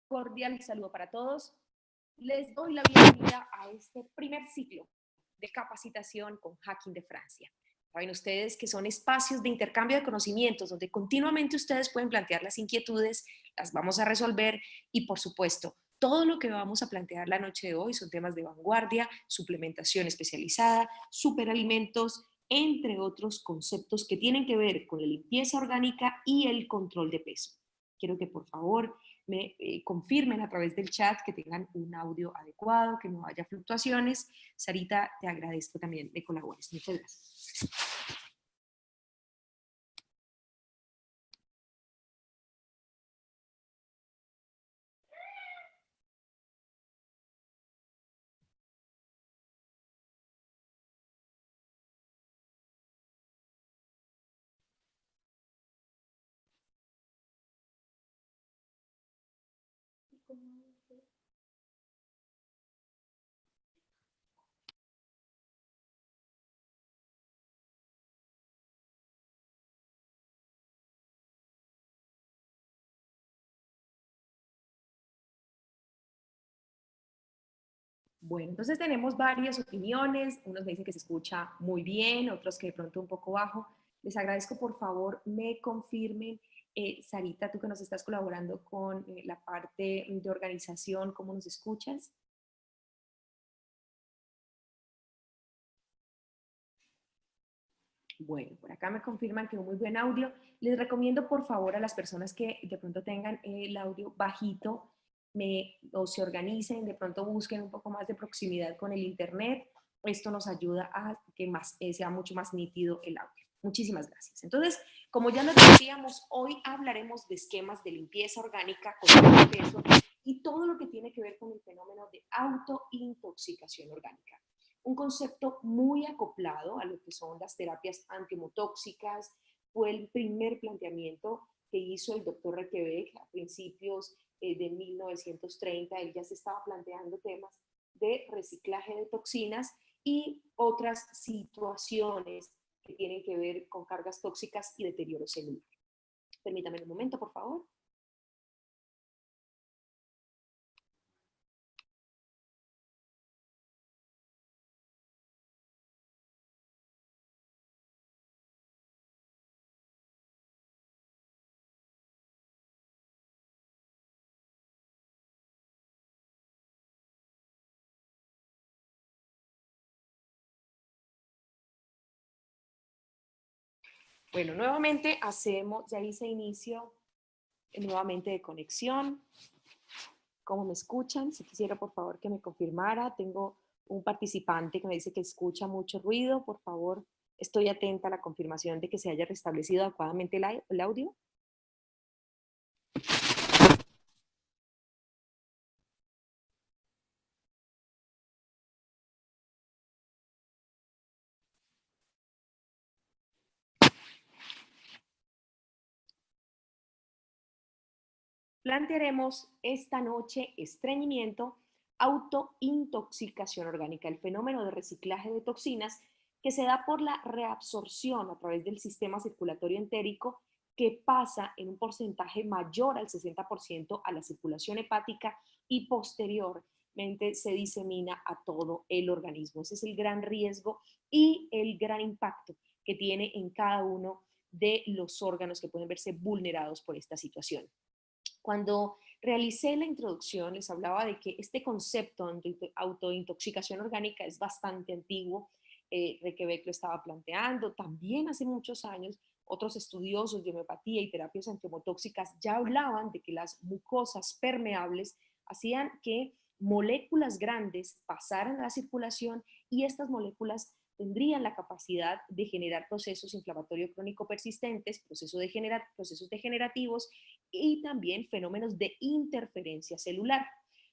Cordial saludo para todos. Les doy la bienvenida a este primer ciclo de capacitación con Hacking de Francia. Saben ustedes que son espacios de intercambio de conocimientos donde continuamente ustedes pueden plantear las inquietudes, las vamos a resolver y por supuesto, todo lo que vamos a plantear la noche de hoy son temas de vanguardia, suplementación especializada, superalimentos, entre otros conceptos que tienen que ver con la limpieza orgánica y el control de peso. Quiero que por favor me confirmen a través del chat que tengan un audio adecuado, que no haya fluctuaciones. Sarita, te agradezco también me colabores. Muchas gracias. Bueno, entonces tenemos varias opiniones, unos me dicen que se escucha muy bien, otros que de pronto un poco bajo. Les agradezco, por favor, me confirmen, Sarita, tú que nos estás colaborando con la parte de organización, ¿cómo nos escuchas? Bueno, por acá me confirman que un muy buen audio. Les recomiendo, por favor, a las personas que de pronto tengan el audio bajito, o se organicen, de pronto busquen un poco más de proximidad con el internet. Esto nos ayuda a que sea mucho más nítido el audio. Muchísimas gracias. Entonces, como ya nos decíamos, hoy hablaremos de esquemas de limpieza orgánica, control de peso y todo lo que tiene que ver con el fenómeno de autointoxicación orgánica. Un concepto muy acoplado a lo que son las terapias antiemotóxicas. Fue el primer planteamiento que hizo el doctor Requebec a principios de 1930. Él ya se estaba planteando temas de reciclaje de toxinas y otras situaciones que tienen que ver con cargas tóxicas y deterioro celular. Permítame un momento, por favor. Bueno, nuevamente hacemos, ya hice inicio nuevamente de conexión. ¿Cómo me escuchan? Si quisiera, por favor, que me confirmara. Tengo un participante que me dice que escucha mucho ruido. Por favor, estoy atenta a la confirmación de que se haya restablecido adecuadamente el audio. Plantearemos esta noche estreñimiento, autointoxicación orgánica, el fenómeno de reciclaje de toxinas que se da por la reabsorción a través del sistema circulatorio entérico que pasa en un porcentaje mayor al 60% a la circulación hepática y posteriormente se disemina a todo el organismo. Ese es el gran riesgo y el gran impacto que tiene en cada uno de los órganos que pueden verse vulnerados por esta situación. Cuando realicé la introducción, les hablaba de que este concepto de autointoxicación orgánica es bastante antiguo. Requebec lo estaba planteando. También hace muchos años, otros estudiosos de homeopatía y terapias antiemotóxicas ya hablaban de que las mucosas permeables hacían que moléculas grandes pasaran a la circulación y estas moléculas tendrían la capacidad de generar procesos inflamatorios crónico persistentes, procesos degenerativos y también fenómenos de interferencia celular.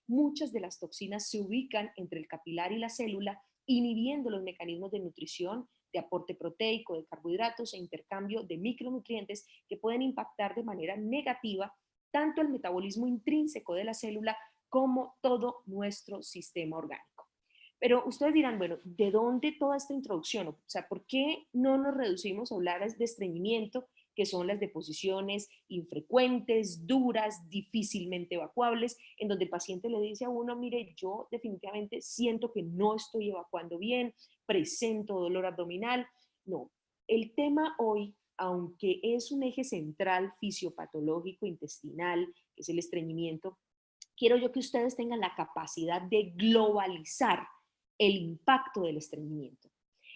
Muchas de las toxinas se ubican entre el capilar y la célula, inhibiendo los mecanismos de nutrición, de aporte proteico, de carbohidratos e intercambio de micronutrientes que pueden impactar de manera negativa tanto el metabolismo intrínseco de la célula como todo nuestro sistema orgánico. Pero ustedes dirán, bueno, ¿de dónde toda esta introducción? O sea, ¿por qué no nos reducimos a hablar de estreñimiento, que son las deposiciones infrecuentes, duras, difícilmente evacuables, en donde el paciente le dice a uno, mire, yo definitivamente siento que no estoy evacuando bien, presento dolor abdominal? No, el tema hoy, aunque es un eje central fisiopatológico intestinal, que es el estreñimiento, quiero yo que ustedes tengan la capacidad de globalizar el impacto del estreñimiento.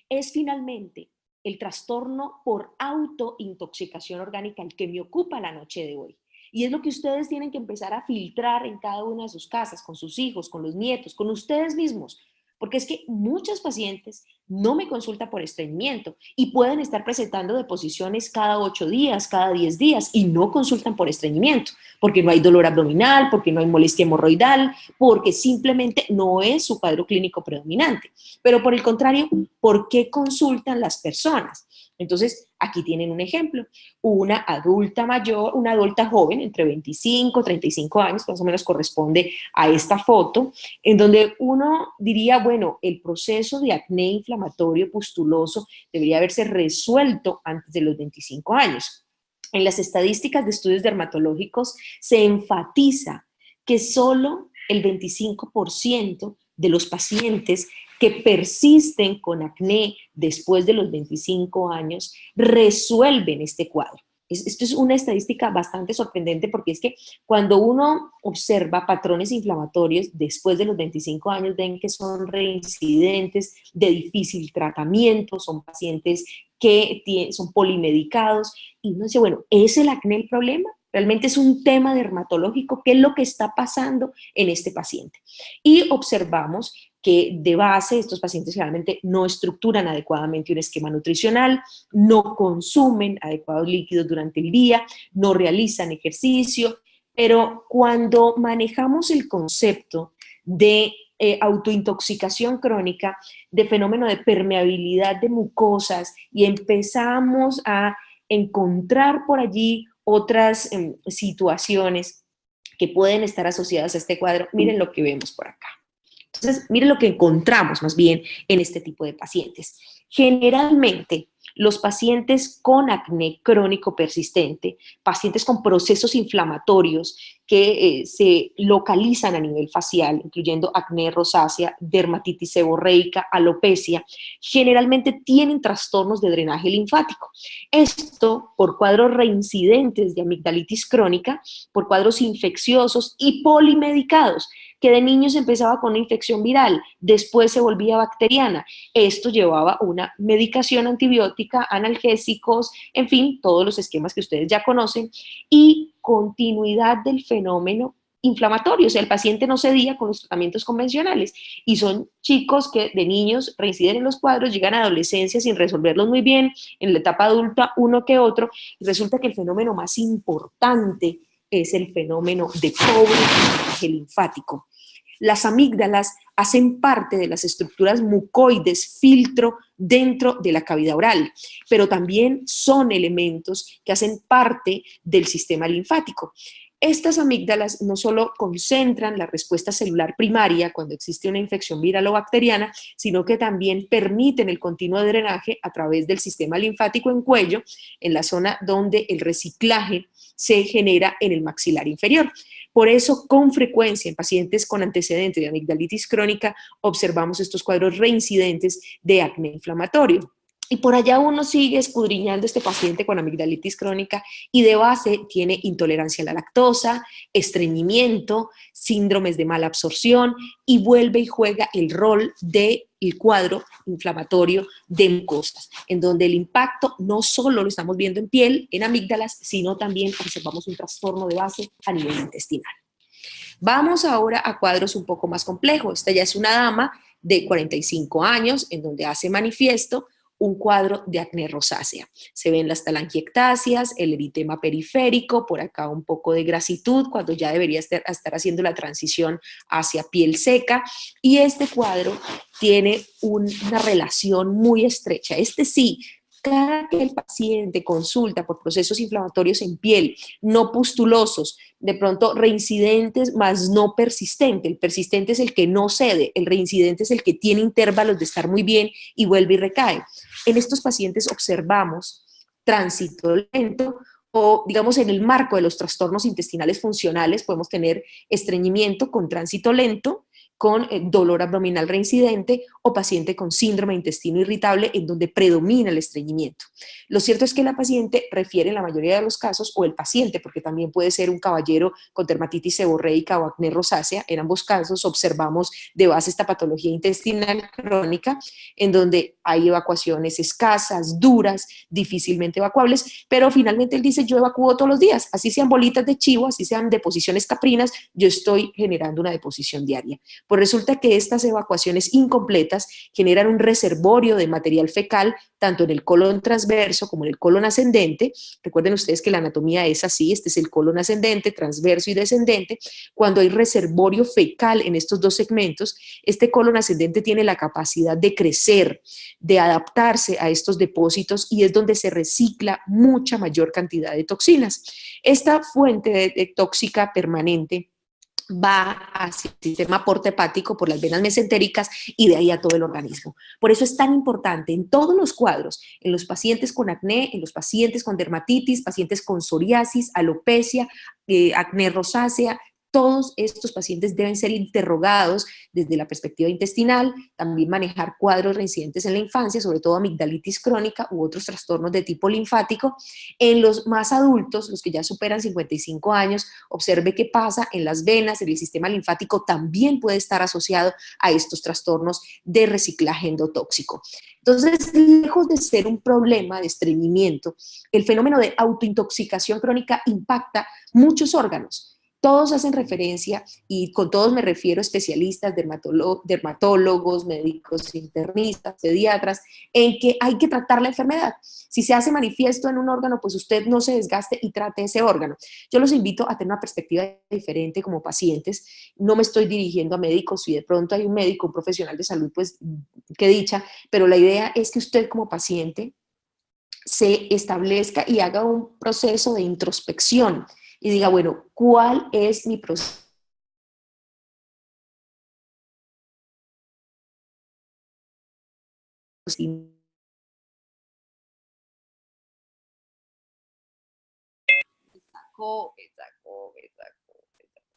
Es finalmente el trastorno por autointoxicación orgánica el que me ocupa la noche de hoy. Y es lo que ustedes tienen que empezar a filtrar en cada una de sus casas, con sus hijos, con los nietos, con ustedes mismos. Porque es que muchos pacientes no me consultan por estreñimiento y pueden estar presentando deposiciones cada 8 días, cada 10 días y no consultan por estreñimiento, porque no hay dolor abdominal, porque no hay molestia hemorroidal, porque simplemente no es su cuadro clínico predominante. Pero por el contrario, ¿por qué consultan las personas? Entonces, aquí tienen un ejemplo. Una adulta mayor, una adulta joven, entre 25 y 35 años, más o menos corresponde a esta foto, en donde uno diría, bueno, el proceso de acné inflamatorio pustuloso debería haberse resuelto antes de los 25 años. En las estadísticas de estudios dermatológicos se enfatiza que solo el 25% de los pacientes que persisten con acné después de los 25 años resuelven este cuadro. Esto es una estadística bastante sorprendente porque es que cuando uno observa patrones inflamatorios después de los 25 años, ven que son reincidentes, de difícil tratamiento, son pacientes que son polimedicados, y uno dice, bueno, ¿es el acné el problema? Realmente es un tema dermatológico, ¿qué es lo que está pasando en este paciente? Y observamos que de base estos pacientes generalmente no estructuran adecuadamente un esquema nutricional, no consumen adecuados líquidos durante el día, no realizan ejercicio, pero cuando manejamos el concepto de autointoxicación crónica, de fenómeno de permeabilidad de mucosas, y empezamos a encontrar por allí otras situaciones que pueden estar asociadas a este cuadro, miren lo que vemos por acá. Entonces, miren lo que encontramos más bien en este tipo de pacientes. Generalmente, los pacientes con acné crónico persistente, pacientes con procesos inflamatorios que se localizan a nivel facial, incluyendo acné rosácea, dermatitis seborreica, alopecia, generalmente tienen trastornos de drenaje linfático. Esto por cuadros reincidentes de amigdalitis crónica, por cuadros infecciosos y polimedicados, que de niños empezaba con una infección viral, después se volvía bacteriana. Esto llevaba una medicación antibiótica, analgésicos, en fin, todos los esquemas que ustedes ya conocen, y continuidad del fenómeno inflamatorio, o sea, el paciente no cedía con los tratamientos convencionales, y son chicos que de niños reinciden en los cuadros, llegan a adolescencia sin resolverlos muy bien, en la etapa adulta uno que otro, y resulta que el fenómeno más importante es el fenómeno de pobre drenaje linfático. Las amígdalas hacen parte de las estructuras mucoides, filtro dentro de la cavidad oral, pero también son elementos que hacen parte del sistema linfático. Estas amígdalas no solo concentran la respuesta celular primaria cuando existe una infección viral o bacteriana, sino que también permiten el continuo drenaje a través del sistema linfático en cuello, en la zona donde el reciclaje se genera en el maxilar inferior. Por eso, con frecuencia en pacientes con antecedentes de amigdalitis crónica, observamos estos cuadros reincidentes de acné inflamatorio. Y por allá uno sigue escudriñando este paciente con amigdalitis crónica y de base tiene intolerancia a la lactosa, estreñimiento, síndromes de mala absorción, y vuelve y juega el rol del cuadro inflamatorio de mucosas, en donde el impacto no solo lo estamos viendo en piel, en amígdalas, sino también observamos un trastorno de base a nivel intestinal. Vamos ahora a cuadros un poco más complejos. Esta ya es una dama de 45 años en donde hace manifiesto un cuadro de acné rosácea. Se ven las telangiectasias, el eritema periférico, por acá un poco de grasitud, cuando ya debería estar haciendo la transición hacia piel seca, y este cuadro tiene una relación muy estrecha. Este sí Cada que el paciente consulta por procesos inflamatorios en piel, no pustulosos, de pronto reincidentes, más no persistente. El persistente es el que no cede, el reincidente es el que tiene intervalos de estar muy bien y vuelve y recae. En estos pacientes observamos tránsito lento o, digamos, en el marco de los trastornos intestinales funcionales podemos tener estreñimiento con tránsito lento, con dolor abdominal reincidente o paciente con síndrome de intestino irritable en donde predomina el estreñimiento. Lo cierto es que la paciente refiere en la mayoría de los casos, o el paciente, porque también puede ser un caballero con dermatitis seborreica o acné rosácea, en ambos casos observamos de base esta patología intestinal crónica en donde hay evacuaciones escasas, duras, difícilmente evacuables, pero finalmente él dice: yo evacúo todos los días, así sean bolitas de chivo, así sean deposiciones caprinas, yo estoy generando una deposición diaria. Pues resulta que estas evacuaciones incompletas generan un reservorio de material fecal, tanto en el colon transverso como en el colon ascendente. Recuerden ustedes que la anatomía es así, este es el colon ascendente, transverso y descendente. Cuando hay reservorio fecal en estos dos segmentos, este colon ascendente tiene la capacidad de crecer, de adaptarse a estos depósitos, y es donde se recicla mucha mayor cantidad de toxinas. Esta fuente tóxica permanente va hacia el sistema porta-hepático por las venas mesentéricas y de ahí a todo el organismo. Por eso es tan importante en todos los cuadros, en los pacientes con acné, en los pacientes con dermatitis, pacientes con psoriasis, alopecia, acné rosácea, todos estos pacientes deben ser interrogados desde la perspectiva intestinal, también manejar cuadros reincidentes en la infancia, sobre todo amigdalitis crónica u otros trastornos de tipo linfático. En los más adultos, los que ya superan 55 años, observe qué pasa en las venas, en el sistema linfático, también puede estar asociado a estos trastornos de reciclaje endotóxico. Entonces, lejos de ser un problema de estreñimiento, el fenómeno de autointoxicación crónica impacta muchos órganos. Todos hacen referencia, y con todos me refiero a especialistas, dermatólogos, médicos internistas, pediatras, en que hay que tratar la enfermedad. Si se hace manifiesto en un órgano, pues usted no se desgaste y trate ese órgano. Yo los invito a tener una perspectiva diferente como pacientes. No me estoy dirigiendo a médicos, si de pronto hay un médico, un profesional de salud, pues qué dicha, pero la idea es que usted como paciente se establezca y haga un proceso de introspección y diga: bueno, ¿cuál es mi proceso?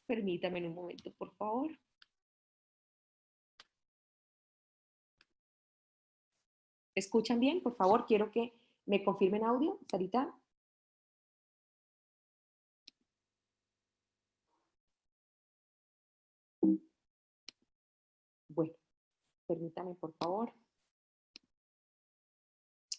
Permítame un momento, por favor. ¿Me escuchan bien? Por favor, quiero que me confirmen audio, Sarita. Bueno, permítame, por favor.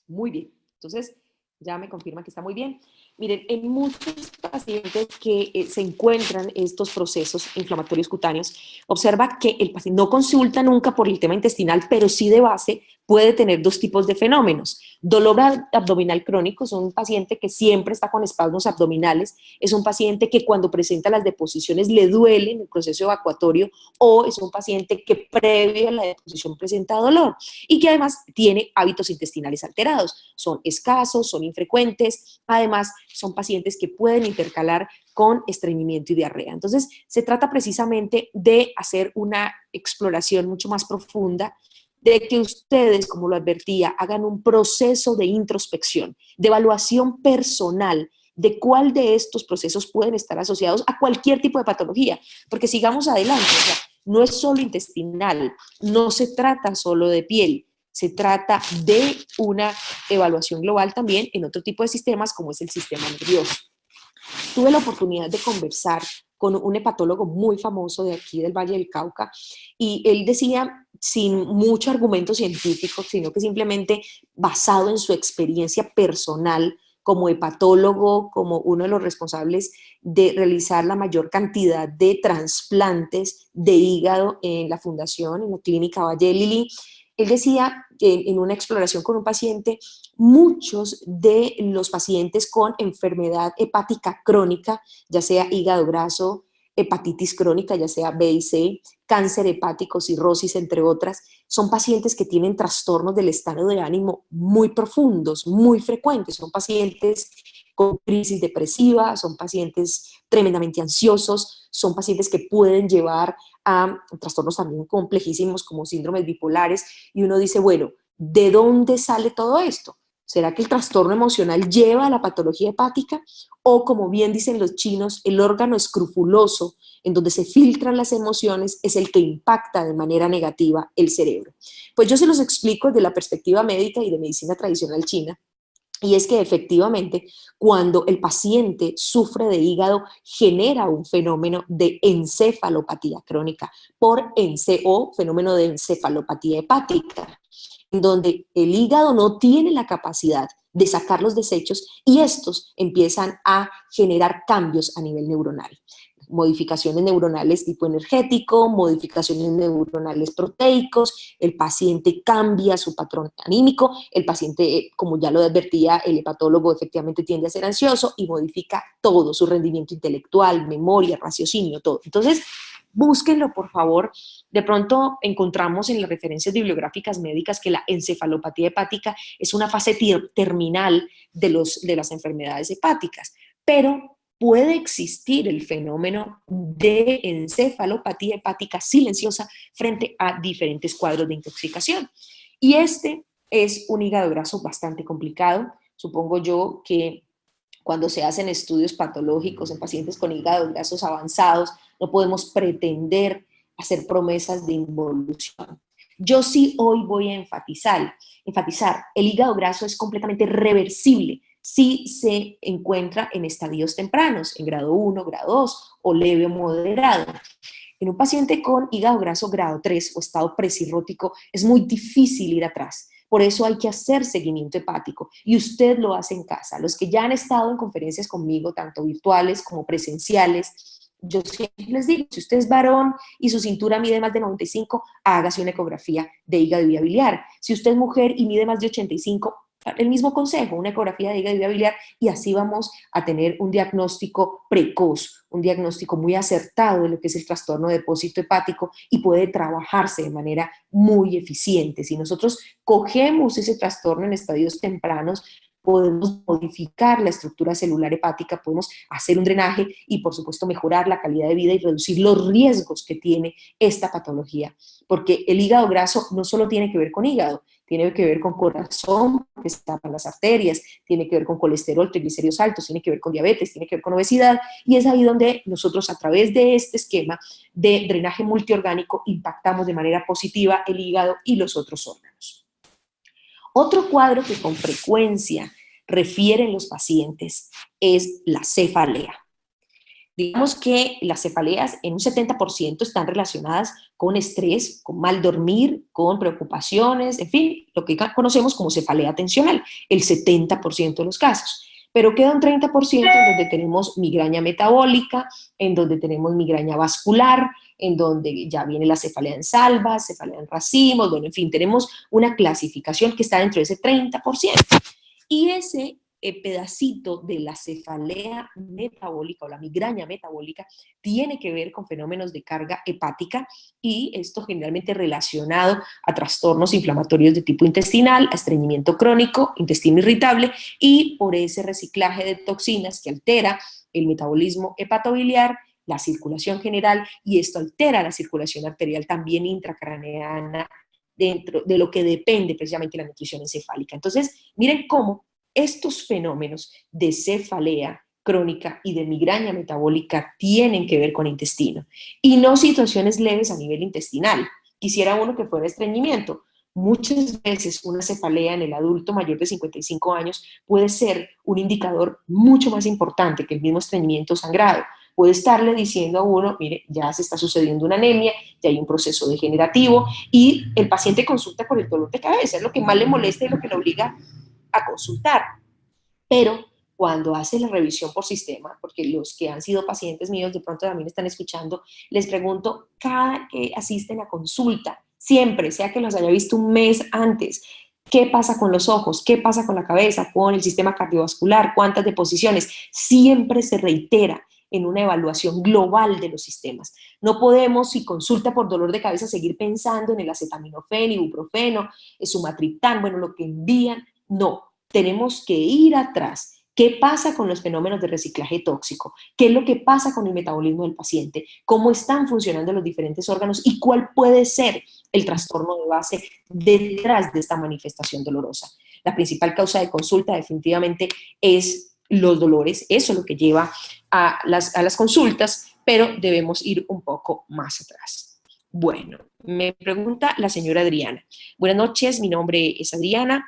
Muy bien. Entonces, ya me confirma que está muy bien. Miren, en muchos pacientes que se encuentran estos procesos inflamatorios cutáneos, observa que el paciente no consulta nunca por el tema intestinal, pero sí de base puede tener dos tipos de fenómenos. Dolor abdominal crónico, es un paciente que siempre está con espasmos abdominales, es un paciente que cuando presenta las deposiciones le duele en el proceso evacuatorio, o es un paciente que previo a la deposición presenta dolor y que además tiene hábitos intestinales alterados. Son escasos, son infrecuentes, además son pacientes que pueden intercalar con estreñimiento y diarrea. Entonces, se trata precisamente de hacer una exploración mucho más profunda, de que ustedes, como lo advertía, hagan un proceso de introspección, de evaluación personal, de cuál de estos procesos pueden estar asociados a cualquier tipo de patología, porque sigamos adelante, o sea, no es solo intestinal, no se trata solo de piel, se trata de una evaluación global también en otro tipo de sistemas como es el sistema nervioso. Tuve la oportunidad de conversar con un hepatólogo muy famoso de aquí del Valle del Cauca, y él decía, sin mucho argumento científico, sino que simplemente basado en su experiencia personal como hepatólogo, como uno de los responsables de realizar la mayor cantidad de trasplantes de hígado en la fundación, en la clínica Valle de Lili. Él decía que en una exploración con un paciente, muchos de los pacientes con enfermedad hepática crónica, ya sea hígado graso, hepatitis crónica, ya sea B y C, cáncer hepático, cirrosis, entre otras. Son pacientes que tienen trastornos del estado de ánimo muy profundos, muy frecuentes. Son pacientes con crisis depresiva, son pacientes tremendamente ansiosos, son pacientes que pueden llevar a trastornos también complejísimos como síndromes bipolares, y uno dice, bueno, ¿de dónde sale todo esto? ¿Será que el trastorno emocional lleva a la patología hepática? O, como bien dicen los chinos, el órgano escrupuloso en donde se filtran las emociones es el que impacta de manera negativa el cerebro. Pues yo se los explico desde la perspectiva médica y de medicina tradicional china. Y es que efectivamente, cuando el paciente sufre de hígado, genera un fenómeno de encefalopatía crónica o fenómeno de encefalopatía hepática, en donde el hígado no tiene la capacidad de sacar los desechos y estos empiezan a generar cambios a nivel neuronal. Modificaciones neuronales tipo energético, modificaciones neuronales proteicos, el paciente cambia su patrón anímico, el paciente, como ya lo advertía el hepatólogo, efectivamente tiende a ser ansioso y modifica todo, su rendimiento intelectual, memoria, raciocinio, todo. Entonces, búsquenlo, por favor. De pronto encontramos en las referencias bibliográficas médicas que la encefalopatía hepática es una fase terminal de las enfermedades hepáticas, pero puede existir el fenómeno de encefalopatía hepática silenciosa frente a diferentes cuadros de intoxicación. Y este es un hígado graso bastante complicado. Supongo yo que cuando se hacen estudios patológicos en pacientes con hígados grasos avanzados, no podemos pretender hacer promesas de involución. Yo sí hoy voy a enfatizar, el hígado graso es completamente reversible si se encuentra en estadios tempranos, en grado 1, grado 2 o leve o moderado. En un paciente con hígado graso grado 3 o estado precirrótico es muy difícil ir atrás. Por eso hay que hacer seguimiento hepático y usted lo hace en casa. Los que ya han estado en conferencias conmigo, tanto virtuales como presenciales, yo siempre les digo, si usted es varón y su cintura mide más de 95, hágase una ecografía de hígado y vía biliar. Si usted es mujer y mide más de 85, el mismo consejo, una ecografía de hígado y vía biliar, y así vamos a tener un diagnóstico precoz, un diagnóstico muy acertado de lo que es el trastorno de depósito hepático y puede trabajarse de manera muy eficiente. Si nosotros cogemos ese trastorno en estadios tempranos, podemos modificar la estructura celular hepática, podemos hacer un drenaje y, por supuesto, mejorar la calidad de vida y reducir los riesgos que tiene esta patología. Porque el hígado graso no solo tiene que ver con hígado, tiene que ver con corazón, que se tapan las arterias, tiene que ver con colesterol, triglicéridos altos, tiene que ver con diabetes, tiene que ver con obesidad, y es ahí donde nosotros, a través de este esquema de drenaje multiorgánico, impactamos de manera positiva el hígado y los otros órganos. Otro cuadro que con frecuencia refieren los pacientes es la cefalea. Digamos que las cefaleas en un 70% están relacionadas con estrés, con mal dormir, con preocupaciones, en fin, lo que conocemos como cefalea tensional, el 70% de los casos. Pero queda un 30% en donde tenemos migraña metabólica, en donde tenemos migraña vascular, en donde ya viene la cefalea en salvas, cefalea en racimos, bueno, en fin, tenemos una clasificación que está dentro de ese 30%. Y ese pedacito de la cefalea metabólica o la migraña metabólica tiene que ver con fenómenos de carga hepática, y esto generalmente relacionado a trastornos inflamatorios de tipo intestinal, a estreñimiento crónico, intestino irritable, y por ese reciclaje de toxinas que altera el metabolismo hepatobiliar, la circulación general, y esto altera la circulación arterial también intracraneana, dentro de lo que depende precisamente la nutrición encefálica. Entonces, miren cómo estos fenómenos de cefalea crónica y de migraña metabólica tienen que ver con intestino y no situaciones leves a nivel intestinal. Quisiera uno que fuera estreñimiento. Muchas veces una cefalea en el adulto mayor de 55 años puede ser un indicador mucho más importante que el mismo estreñimiento sangrado. Puede estarle diciendo a uno, mire, ya se está sucediendo una anemia, ya hay un proceso degenerativo, y el paciente consulta por el dolor de cabeza, es lo que más le molesta y lo que le obliga a consultar. Pero cuando hace la revisión por sistema, porque los que han sido pacientes míos de pronto también están escuchando, les pregunto cada que asisten a consulta, siempre, sea que los haya visto un mes antes, ¿qué pasa con los ojos? ¿Qué pasa con la cabeza? ¿Con el sistema cardiovascular? ¿Cuántas deposiciones? Siempre se reitera en una evaluación global de los sistemas. No podemos, si consulta por dolor de cabeza, seguir pensando en el acetaminofén, ibuprofeno, sumatriptán, bueno, lo que envían. No, tenemos que ir atrás. ¿Qué pasa con los fenómenos de reciclaje tóxico? ¿Qué es lo que pasa con el metabolismo del paciente? ¿Cómo están funcionando los diferentes órganos? ¿Y cuál puede ser el trastorno de base detrás de esta manifestación dolorosa? La principal causa de consulta definitivamente es los dolores, eso es lo que lleva a las consultas, pero debemos ir un poco más atrás. Bueno, me pregunta la señora Adriana. Buenas noches, mi nombre es Adriana.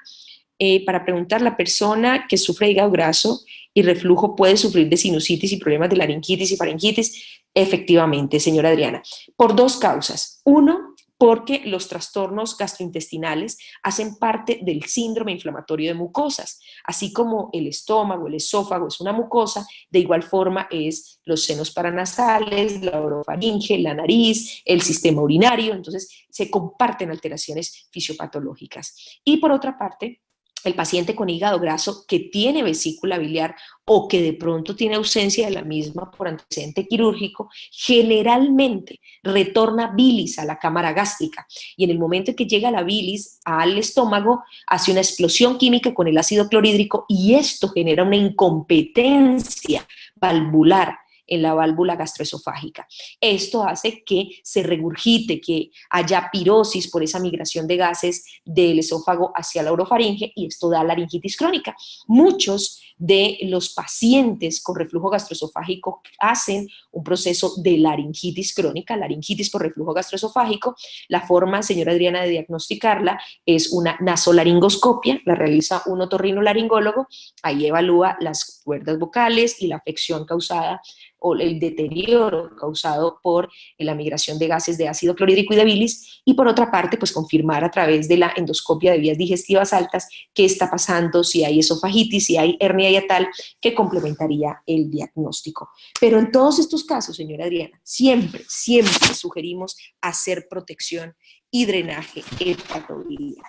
Para preguntar, ¿la persona que sufre de hígado graso y reflujo puede sufrir de sinusitis y problemas de laringitis y faringitis? Efectivamente, señora Adriana, por dos causas. Uno, porque los trastornos gastrointestinales hacen parte del síndrome inflamatorio de mucosas, así como el estómago, el esófago es una mucosa, de igual forma es los senos paranasales, la orofaringe, la nariz, el sistema urinario, entonces se comparten alteraciones fisiopatológicas. Y por otra parte, el paciente con hígado graso que tiene vesícula biliar o que de pronto tiene ausencia de la misma por antecedente quirúrgico, generalmente retorna bilis a la cámara gástrica y en el momento en que llega la bilis al estómago hace una explosión química con el ácido clorhídrico y esto genera una incompetencia valvular en la válvula gastroesofágica. Esto hace que se regurgite, que haya pirosis por esa migración de gases del esófago hacia la orofaringe y esto da laringitis crónica. Muchos de los pacientes con reflujo gastroesofágico hacen un proceso de laringitis crónica, laringitis por reflujo gastroesofágico. La forma, señora Adriana, de diagnosticarla es una nasolaringoscopia, la realiza un otorrinolaringólogo, ahí evalúa las cuerdas vocales y la afección causada o el deterioro causado por la migración de gases de ácido clorhídrico y de bilis, y por otra parte, pues confirmar a través de la endoscopia de vías digestivas altas qué está pasando, si hay esofagitis, si hay hernia hiatal, que complementaría el diagnóstico. Pero en todos estos casos, señora Adriana, siempre sugerimos hacer protección y drenaje hepatobiliar.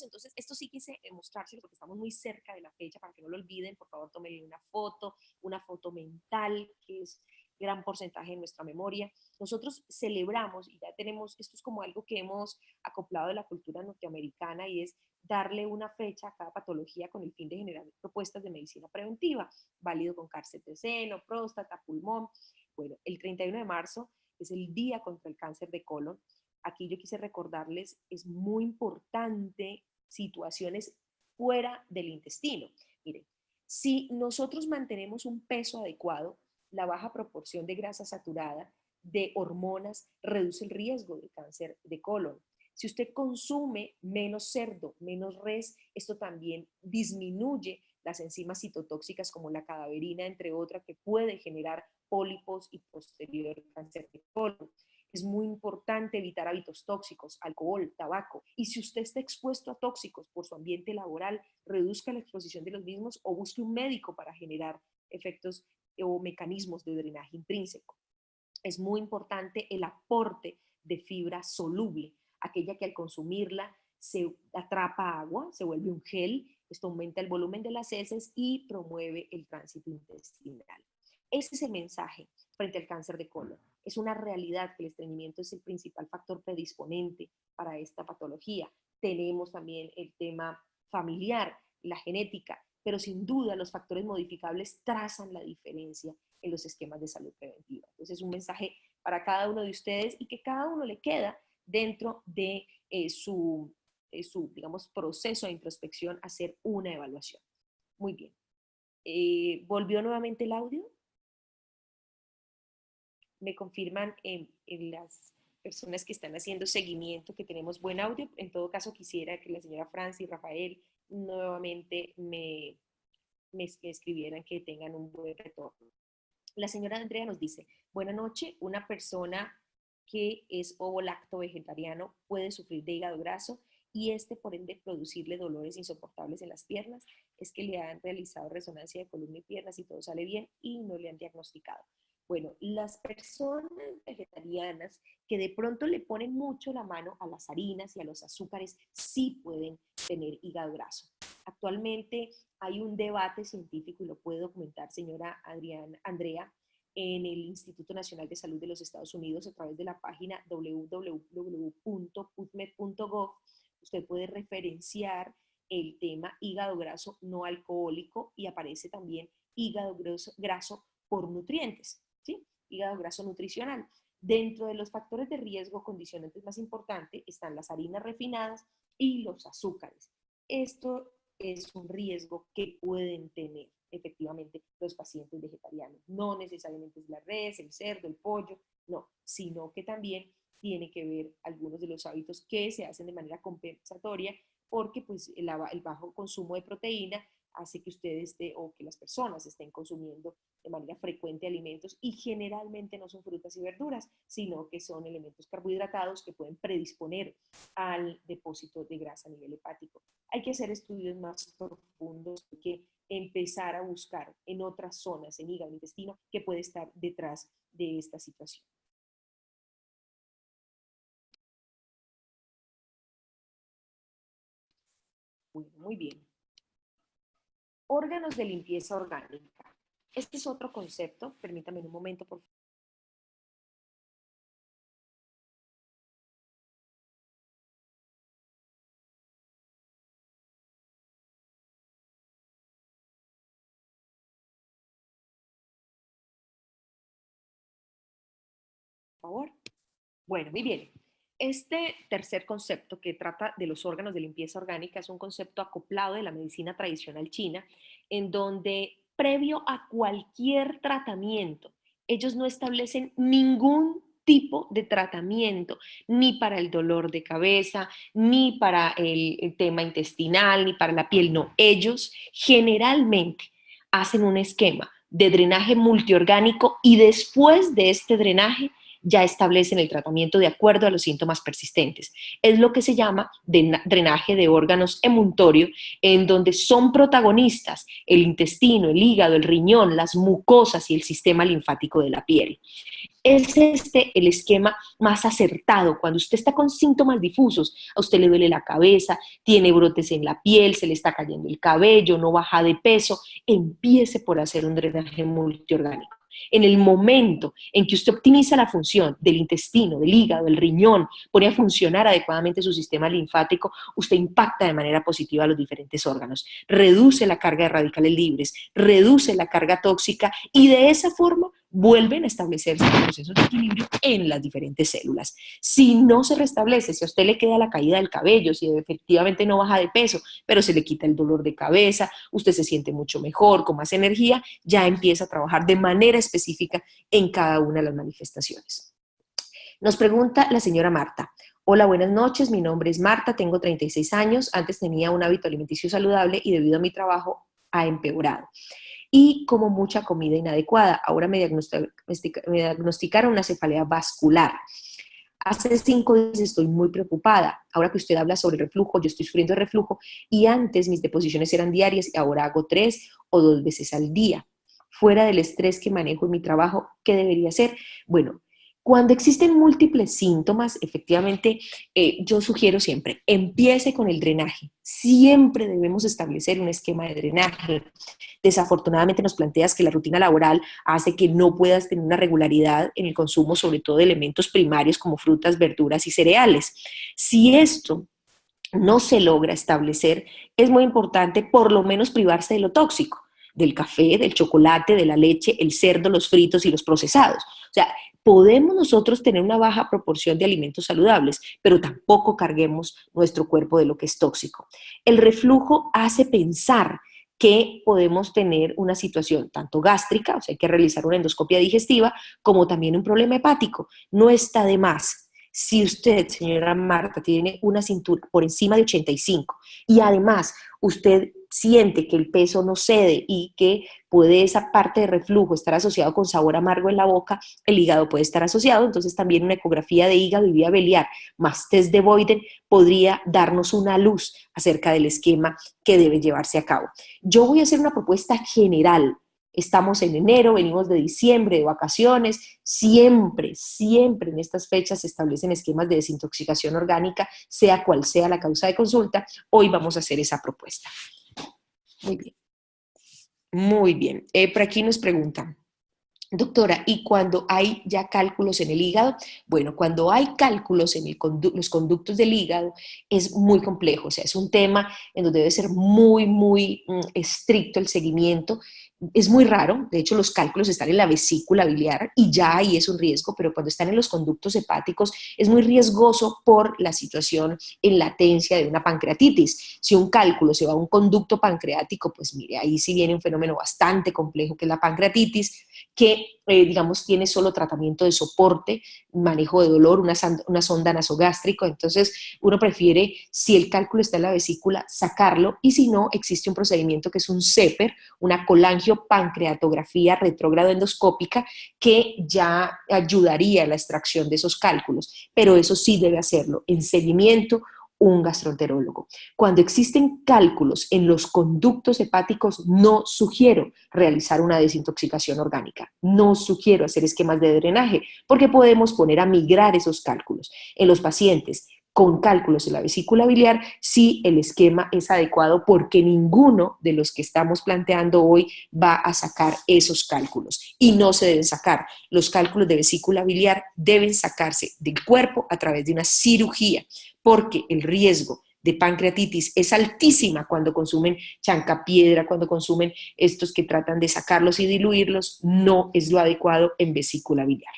Entonces, esto sí quise mostrárselo porque estamos muy cerca de la fecha, para que no lo olviden, por favor tómenle una foto mental, que es gran porcentaje de nuestra memoria. Nosotros celebramos, y ya tenemos, esto es como algo que hemos acoplado de la cultura norteamericana, y es darle una fecha a cada patología con el fin de generar propuestas de medicina preventiva, válido con cáncer de seno, próstata, pulmón. Bueno, el 31 de marzo es el Día contra el Cáncer de Colon. Aquí yo quise recordarles, es muy importante situaciones fuera del intestino. Miren, si nosotros mantenemos un peso adecuado, la baja proporción de grasa saturada, de hormonas, reduce el riesgo de cáncer de colon. Si usted consume menos cerdo, menos res, esto también disminuye las enzimas citotóxicas como la cadaverina, entre otras, que puede generar pólipos y posterior cáncer de colon. Es muy importante evitar hábitos tóxicos, alcohol, tabaco. Y si usted está expuesto a tóxicos por su ambiente laboral, reduzca la exposición de los mismos o busque un médico para generar efectos o mecanismos de drenaje intrínseco. Es muy importante el aporte de fibra soluble, aquella que al consumirla se atrapa agua, se vuelve un gel, esto aumenta el volumen de las heces y promueve el tránsito intestinal. Ese es el mensaje frente al cáncer de colon. Es una realidad que el estreñimiento es el principal factor predisponente para esta patología. Tenemos también el tema familiar, la genética, pero sin duda los factores modificables trazan la diferencia en los esquemas de salud preventiva. Entonces es un mensaje para cada uno de ustedes y que cada uno le queda dentro de su, digamos, proceso de introspección, hacer una evaluación. Muy bien. ¿Volvió nuevamente el audio? Me confirman en las personas que están haciendo seguimiento que tenemos buen audio. En todo caso, quisiera que la señora Francis y Rafael nuevamente me escribieran que tengan un buen retorno. La señora Andrea nos dice, buenas noches, una persona que es ovo-lacto vegetariano puede sufrir de hígado graso y por ende producirle dolores insoportables en las piernas. Es que le han realizado resonancia de columna y piernas y todo sale bien y no le han diagnosticado. Bueno, las personas vegetarianas que de pronto le ponen mucho la mano a las harinas y a los azúcares sí pueden tener hígado graso. Actualmente hay un debate científico, y lo puede documentar señora Andrea, en el Instituto Nacional de Salud de los Estados Unidos a través de la página www.pubmed.gov. Usted puede referenciar el tema hígado graso no alcohólico y aparece también hígado graso por nutrientes, ¿sí? Hígado graso nutricional. Dentro de los factores de riesgo condicionantes más importantes están las harinas refinadas y los azúcares. Esto es un riesgo que pueden tener efectivamente los pacientes vegetarianos. No necesariamente es la res, el cerdo, el pollo, no, sino que también tiene que ver algunos de los hábitos que se hacen de manera compensatoria, porque pues el bajo consumo de proteína hace que ustedes o que las personas estén consumiendo de manera frecuente alimentos, y generalmente no son frutas y verduras, sino que son elementos carbohidratados que pueden predisponer al depósito de grasa a nivel hepático. Hay que hacer estudios más profundos, hay que empezar a buscar en otras zonas, en hígado, intestino, que puede estar detrás de esta situación. Bueno, muy bien. Órganos de limpieza orgánica. Este es otro concepto, permítame un momento, por favor. Bueno, muy bien. Este tercer concepto, que trata de los órganos de limpieza orgánica, es un concepto acoplado de la medicina tradicional china, en donde previo a cualquier tratamiento, ellos no establecen ningún tipo de tratamiento, ni para el dolor de cabeza, ni para el tema intestinal, ni para la piel, no. Ellos generalmente hacen un esquema de drenaje multiorgánico, y después de este drenaje ya establecen el tratamiento de acuerdo a los síntomas persistentes. Es lo que se llama drenaje de órganos emuntorio, en donde son protagonistas el intestino, el hígado, el riñón, las mucosas y el sistema linfático de la piel. Es este el esquema más acertado cuando usted está con síntomas difusos. A usted le duele la cabeza, tiene brotes en la piel, se le está cayendo el cabello, no baja de peso. Empiece por hacer un drenaje multiorgánico. En el momento en que usted optimiza la función del intestino, del hígado, del riñón, pone a funcionar adecuadamente su sistema linfático, usted impacta de manera positiva a los diferentes órganos, reduce la carga de radicales libres, reduce la carga tóxica, y de esa forma vuelven a establecerse los procesos de equilibrio en las diferentes células. Si no se restablece, si a usted le queda la caída del cabello, si efectivamente no baja de peso, pero se le quita el dolor de cabeza, usted se siente mucho mejor, con más energía, ya empieza a trabajar de manera específica en cada una de las manifestaciones. Nos pregunta la señora Marta. Hola, buenas noches, mi nombre es Marta, tengo 36 años, antes tenía un hábito alimenticio saludable y debido a mi trabajo ha empeorado. Y como mucha comida inadecuada. Ahora me diagnosticaron una cefalea vascular. Hace 5 días estoy muy preocupada. Ahora que usted habla sobre reflujo, yo estoy sufriendo de reflujo, y antes mis deposiciones eran diarias y ahora hago 3 o 2 veces al día. Fuera del estrés que manejo en mi trabajo, ¿qué debería hacer? Bueno, cuando existen múltiples síntomas, efectivamente, yo sugiero siempre, empiece con el drenaje. Siempre debemos establecer un esquema de drenaje. Desafortunadamente nos planteas que la rutina laboral hace que no puedas tener una regularidad en el consumo, sobre todo de elementos primarios como frutas, verduras y cereales. Si esto no se logra establecer, es muy importante por lo menos privarse de lo tóxico, del café, del chocolate, de la leche, el cerdo, los fritos y los procesados. O sea, podemos nosotros tener una baja proporción de alimentos saludables, pero tampoco carguemos nuestro cuerpo de lo que es tóxico. El reflujo hace pensar que podemos tener una situación tanto gástrica, o sea, hay que realizar una endoscopia digestiva, como también un problema hepático. No está de más. Si usted, señora Marta, tiene una cintura por encima de 85 y además usted siente que el peso no cede y que puede esa parte de reflujo estar asociado con sabor amargo en la boca, el hígado puede estar asociado, entonces también una ecografía de hígado y vía biliar más test de Boyden podría darnos una luz acerca del esquema que debe llevarse a cabo. Yo voy a hacer una propuesta general. Estamos en enero, venimos de diciembre, de vacaciones, siempre en estas fechas se establecen esquemas de desintoxicación orgánica, sea cual sea la causa de consulta. Hoy vamos a hacer esa propuesta. Muy bien. Muy bien. Por aquí nos preguntan. Doctora, ¿y cuando hay ya cálculos en el hígado? Bueno, cuando hay cálculos en los conductos del hígado es muy complejo, o sea, es un tema en donde debe ser muy estricto el seguimiento. Es muy raro, de hecho los cálculos están en la vesícula biliar y ya ahí es un riesgo, pero cuando están en los conductos hepáticos es muy riesgoso por la situación en latencia de una pancreatitis. Si un cálculo se va a un conducto pancreático, pues mire, ahí sí viene un fenómeno bastante complejo que es la pancreatitis, que, digamos, tiene solo tratamiento de soporte, manejo de dolor, una sonda nasogástrica. Entonces, uno prefiere, si el cálculo está en la vesícula, sacarlo, y si no, existe un procedimiento que es un CEPER, una colangiopancreatografía retrógrado endoscópica, que ya ayudaría a la extracción de esos cálculos, pero eso sí debe hacerlo en seguimiento un gastroenterólogo. Cuando existen cálculos en los conductos hepáticos, no sugiero realizar una desintoxicación orgánica, no sugiero hacer esquemas de drenaje, porque podemos poner a migrar esos cálculos. En los pacientes con cálculos en la vesícula biliar, sí el esquema es adecuado, porque ninguno de los que estamos planteando hoy va a sacar esos cálculos, y no se deben sacar. Los cálculos de vesícula biliar deben sacarse del cuerpo a través de una cirugía, porque el riesgo de pancreatitis es altísima cuando consumen chancapiedra, cuando consumen estos que tratan de sacarlos y diluirlos. No es lo adecuado en vesícula biliar.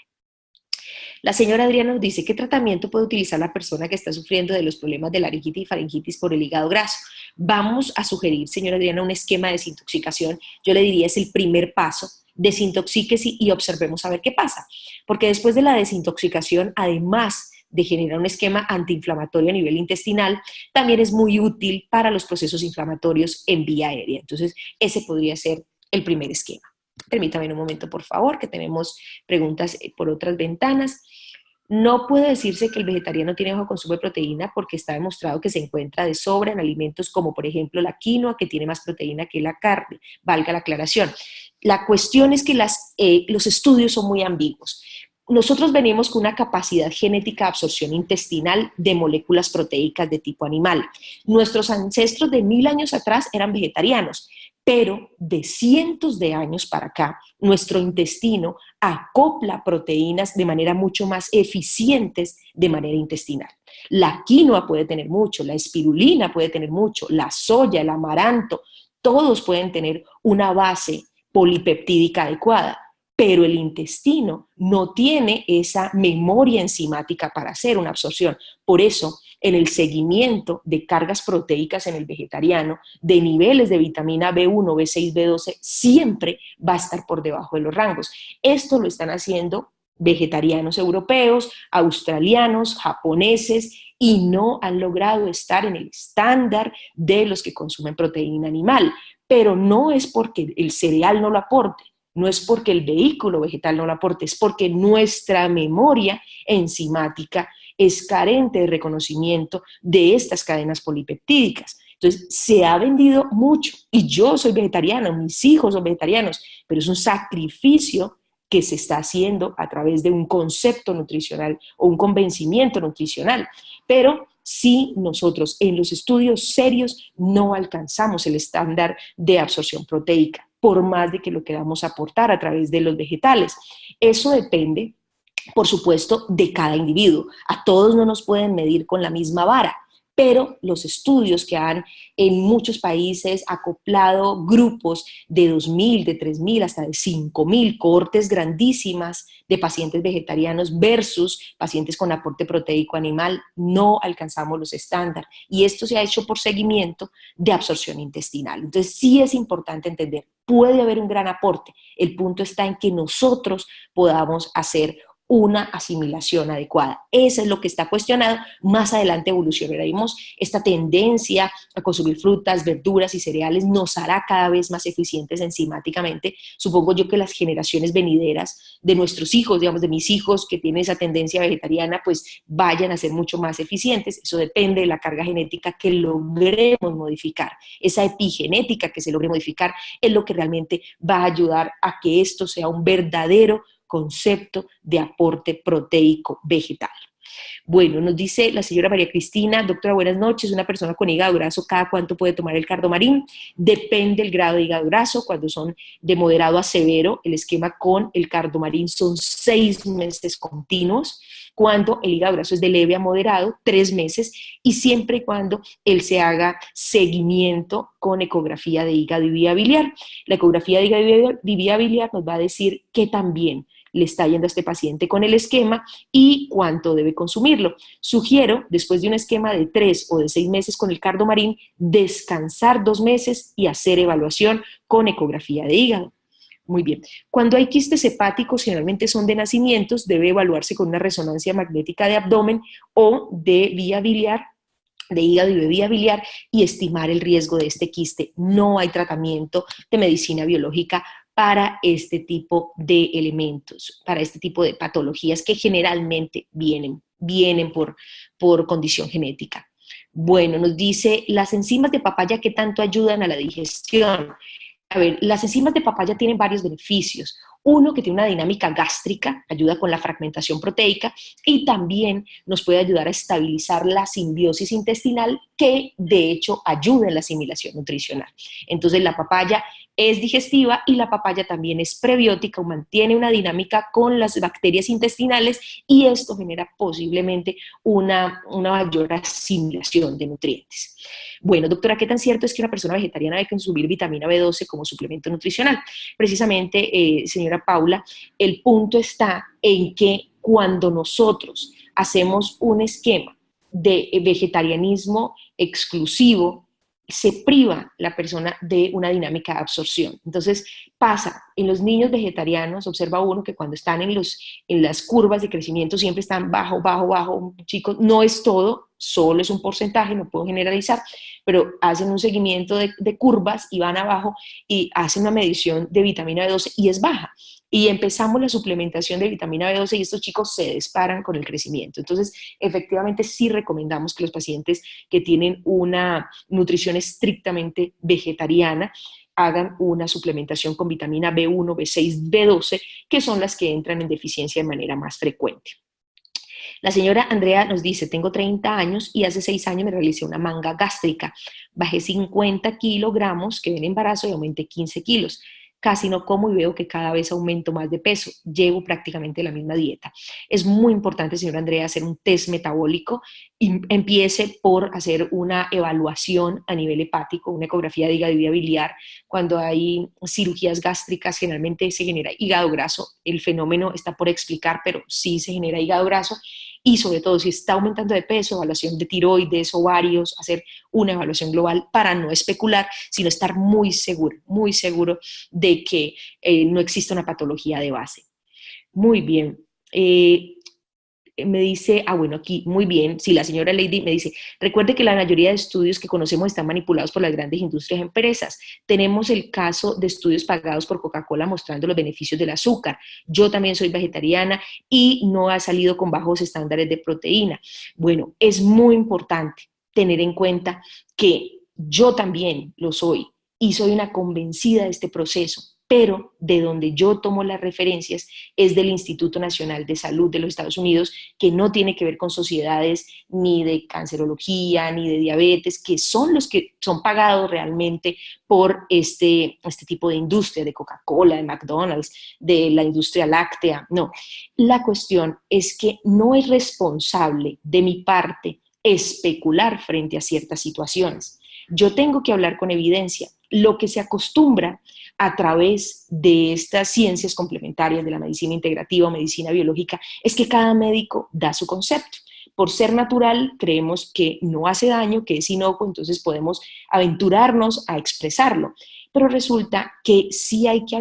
La señora Adriana nos dice: ¿qué tratamiento puede utilizar la persona que está sufriendo de los problemas de laringitis y faringitis por el hígado graso? Vamos a sugerir, señora Adriana, un esquema de desintoxicación. Yo le diría, es el primer paso. Desintoxíquese y observemos a ver qué pasa. Porque después de la desintoxicación, además de generar un esquema antiinflamatorio a nivel intestinal, también es muy útil para los procesos inflamatorios en vía aérea. Entonces, ese podría ser el primer esquema. Permítame un momento, por favor, que tenemos preguntas por otras ventanas. No puede decirse que el vegetariano tiene bajo consumo de proteína, porque está demostrado que se encuentra de sobra en alimentos como, por ejemplo, la quinoa, que tiene más proteína que la carne, valga la aclaración. La cuestión es que los estudios son muy ambiguos. Nosotros venimos con una capacidad genética de absorción intestinal de moléculas proteicas de tipo animal. Nuestros ancestros de 1000 años atrás eran vegetarianos, pero de cientos de años para acá, nuestro intestino acopla proteínas de manera mucho más eficientes de manera intestinal. La quinoa puede tener mucho, la espirulina puede tener mucho, la soya, el amaranto, todos pueden tener una base polipeptídica adecuada, pero el intestino no tiene esa memoria enzimática para hacer una absorción. Por eso, en el seguimiento de cargas proteicas en el vegetariano, de niveles de vitamina B1, B6, B12, siempre va a estar por debajo de los rangos. Esto lo están haciendo vegetarianos europeos, australianos, japoneses, y no han logrado estar en el estándar de los que consumen proteína animal. Pero no es porque el cereal no lo aporte, no es porque el vehículo vegetal no lo aporte, es porque nuestra memoria enzimática es carente de reconocimiento de estas cadenas polipeptídicas. Entonces, se ha vendido mucho, y yo soy vegetariana, mis hijos son vegetarianos, pero es un sacrificio que se está haciendo a través de un concepto nutricional o un convencimiento nutricional. Pero si nosotros en los estudios serios no alcanzamos el estándar de absorción proteica, por más de que lo queramos aportar a través de los vegetales. Eso depende, por supuesto, de cada individuo. A todos no nos pueden medir con la misma vara, pero los estudios que han en muchos países acoplado grupos de 2000, de 3000, hasta de 5000 cohortes grandísimas de pacientes vegetarianos versus pacientes con aporte proteico animal, no alcanzamos los estándares, y esto se ha hecho por seguimiento de absorción intestinal. Entonces sí es importante entender, puede haber un gran aporte, el punto está en que nosotros podamos hacer una asimilación adecuada. Eso es lo que está cuestionado. Más adelante evolucionaremos. Esta tendencia a consumir frutas, verduras y cereales nos hará cada vez más eficientes enzimáticamente. Supongo yo que las generaciones venideras de nuestros hijos, digamos de mis hijos que tienen esa tendencia vegetariana, pues vayan a ser mucho más eficientes. Eso depende de la carga genética que logremos modificar. Esa epigenética que se logre modificar es lo que realmente va a ayudar a que esto sea un verdadero concepto de aporte proteico vegetal. Bueno, nos dice la señora María Cristina, doctora, buenas noches, una persona con hígado graso, ¿cada cuánto puede tomar el cardomarín? Depende del grado de hígado graso, cuando son de moderado a severo, el esquema con el cardomarín son 6 meses continuos, cuando el hígado graso es de leve a moderado, 3 meses, y siempre y cuando él se haga seguimiento con ecografía de hígado y vía biliar. La ecografía de hígado y vía biliar nos va a decir que también le está yendo a este paciente con el esquema y cuánto debe consumirlo. Sugiero, después de un esquema de 3 o de 6 meses con el cardomarín, descansar 2 meses y hacer evaluación con ecografía de hígado. Muy bien. Cuando hay quistes hepáticos, generalmente son de nacimientos, debe evaluarse con una resonancia magnética de abdomen o de vía biliar, de hígado y de vía biliar, y estimar el riesgo de este quiste. No hay tratamiento de medicina biológica para este tipo de elementos, para este tipo de patologías que generalmente vienen por condición genética. Bueno, nos dice, las enzimas de papaya, ¿qué tanto ayudan a la digestión? A ver, las enzimas de papaya tienen varios beneficios. Uno, que tiene una dinámica gástrica, ayuda con la fragmentación proteica y también nos puede ayudar a estabilizar la simbiosis intestinal, que de hecho ayuda en la asimilación nutricional. Entonces la papaya es digestiva y la papaya también es prebiótica, mantiene una dinámica con las bacterias intestinales y esto genera posiblemente una mayor asimilación de nutrientes. Bueno, doctora, ¿qué tan cierto es que una persona vegetariana debe consumir vitamina B12 como suplemento nutricional? Precisamente, señora Paula, el punto está en que cuando nosotros hacemos un esquema de vegetarianismo exclusivo, se priva la persona de una dinámica de absorción. Entonces pasa, en los niños vegetarianos, observa uno que cuando están en las curvas de crecimiento siempre están bajo, bajo, bajo, chicos, no es todo, solo es un porcentaje, no puedo generalizar, pero hacen un seguimiento de curvas y van abajo y hacen una medición de vitamina B12 y es baja. Y empezamos la suplementación de vitamina B12 y estos chicos se disparan con el crecimiento. Entonces, efectivamente, sí recomendamos que los pacientes que tienen una nutrición estrictamente vegetariana hagan una suplementación con vitamina B1, B6, B12, que son las que entran en deficiencia de manera más frecuente. La señora Andrea nos dice, tengo 30 años y hace 6 años me realicé una manga gástrica. Bajé 50 kilogramos, quedé en embarazo y aumenté 15 kilos. Casi no como y veo que cada vez aumento más de peso. Llevo prácticamente la misma dieta. Es muy importante, señora Andrea, hacer un test metabólico y empiece por hacer una evaluación a nivel hepático, una ecografía de hígado y vía biliar. Cuando hay cirugías gástricas, generalmente se genera hígado graso. El fenómeno está por explicar, pero sí se genera hígado graso. Y sobre todo, si está aumentando de peso, evaluación de tiroides, ovarios, hacer una evaluación global para no especular, sino estar muy seguro de que no existe una patología de base. Muy bien. Me dice, bueno, aquí, muy bien, sí, la señora Lady me dice, recuerde que la mayoría de estudios que conocemos están manipulados por las grandes industrias y empresas. Tenemos el caso de estudios pagados por Coca-Cola mostrando los beneficios del azúcar. Yo también soy vegetariana y no ha salido con bajos estándares de proteína. Bueno, es muy importante tener en cuenta que yo también lo soy y soy una convencida de este proceso, pero de donde yo tomo las referencias es del Instituto Nacional de Salud de los Estados Unidos, que no tiene que ver con sociedades ni de cancerología, ni de diabetes, que son los que son pagados realmente por este tipo de industria, de Coca-Cola, de McDonald's, de la industria láctea. No, la cuestión es que no es responsable de mi parte especular frente a ciertas situaciones. Yo tengo que hablar con evidencia. Lo que se acostumbra a través de estas ciencias complementarias de la medicina integrativa o medicina biológica es que cada médico da su concepto. Por ser natural, creemos que no hace daño, que es inocuo, entonces podemos aventurarnos a expresarlo. Pero resulta que sí hay que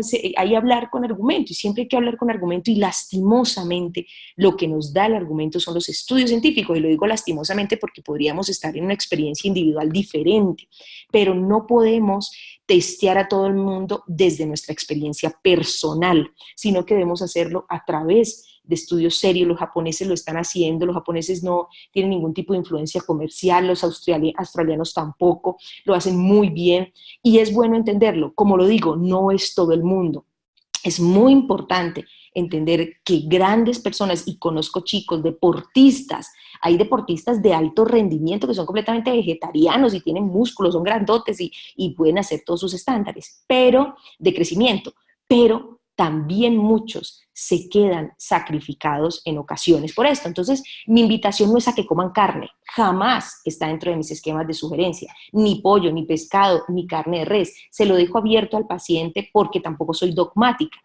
hablar con argumento, y siempre hay que hablar con argumento, y lastimosamente lo que nos da el argumento son los estudios científicos, y lo digo lastimosamente porque podríamos estar en una experiencia individual diferente, pero no podemos testear a todo el mundo desde nuestra experiencia personal, sino que debemos hacerlo a través de estudios serios. Los japoneses lo están haciendo, los japoneses no tienen ningún tipo de influencia comercial, los australianos tampoco, lo hacen muy bien y es bueno entenderlo. Como lo digo, no es todo el mundo. Es muy importante entender que grandes personas, y conozco chicos, deportistas, hay deportistas de alto rendimiento que son completamente vegetarianos y tienen músculos, son grandotes y pueden hacer todos sus estándares, pero de crecimiento, pero también muchos se quedan sacrificados en ocasiones por esto. Entonces, mi invitación no es a que coman carne, jamás está dentro de mis esquemas de sugerencia, ni pollo, ni pescado, ni carne de res. Se lo dejo abierto al paciente porque tampoco soy dogmática,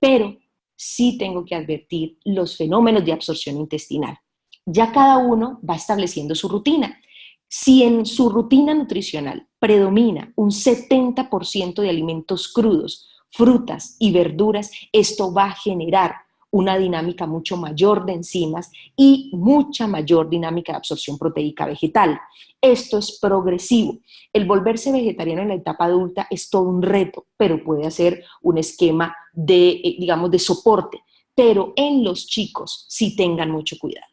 pero sí tengo que advertir los fenómenos de absorción intestinal. Ya cada uno va estableciendo su rutina. Si en su rutina nutricional predomina un 70% de alimentos crudos, frutas y verduras, esto va a generar una dinámica mucho mayor de enzimas y mucha mayor dinámica de absorción proteica vegetal. Esto es progresivo. El volverse vegetariano en la etapa adulta es todo un reto, pero puede hacer un esquema de, digamos, de soporte. Pero en los chicos sí tengan mucho cuidado.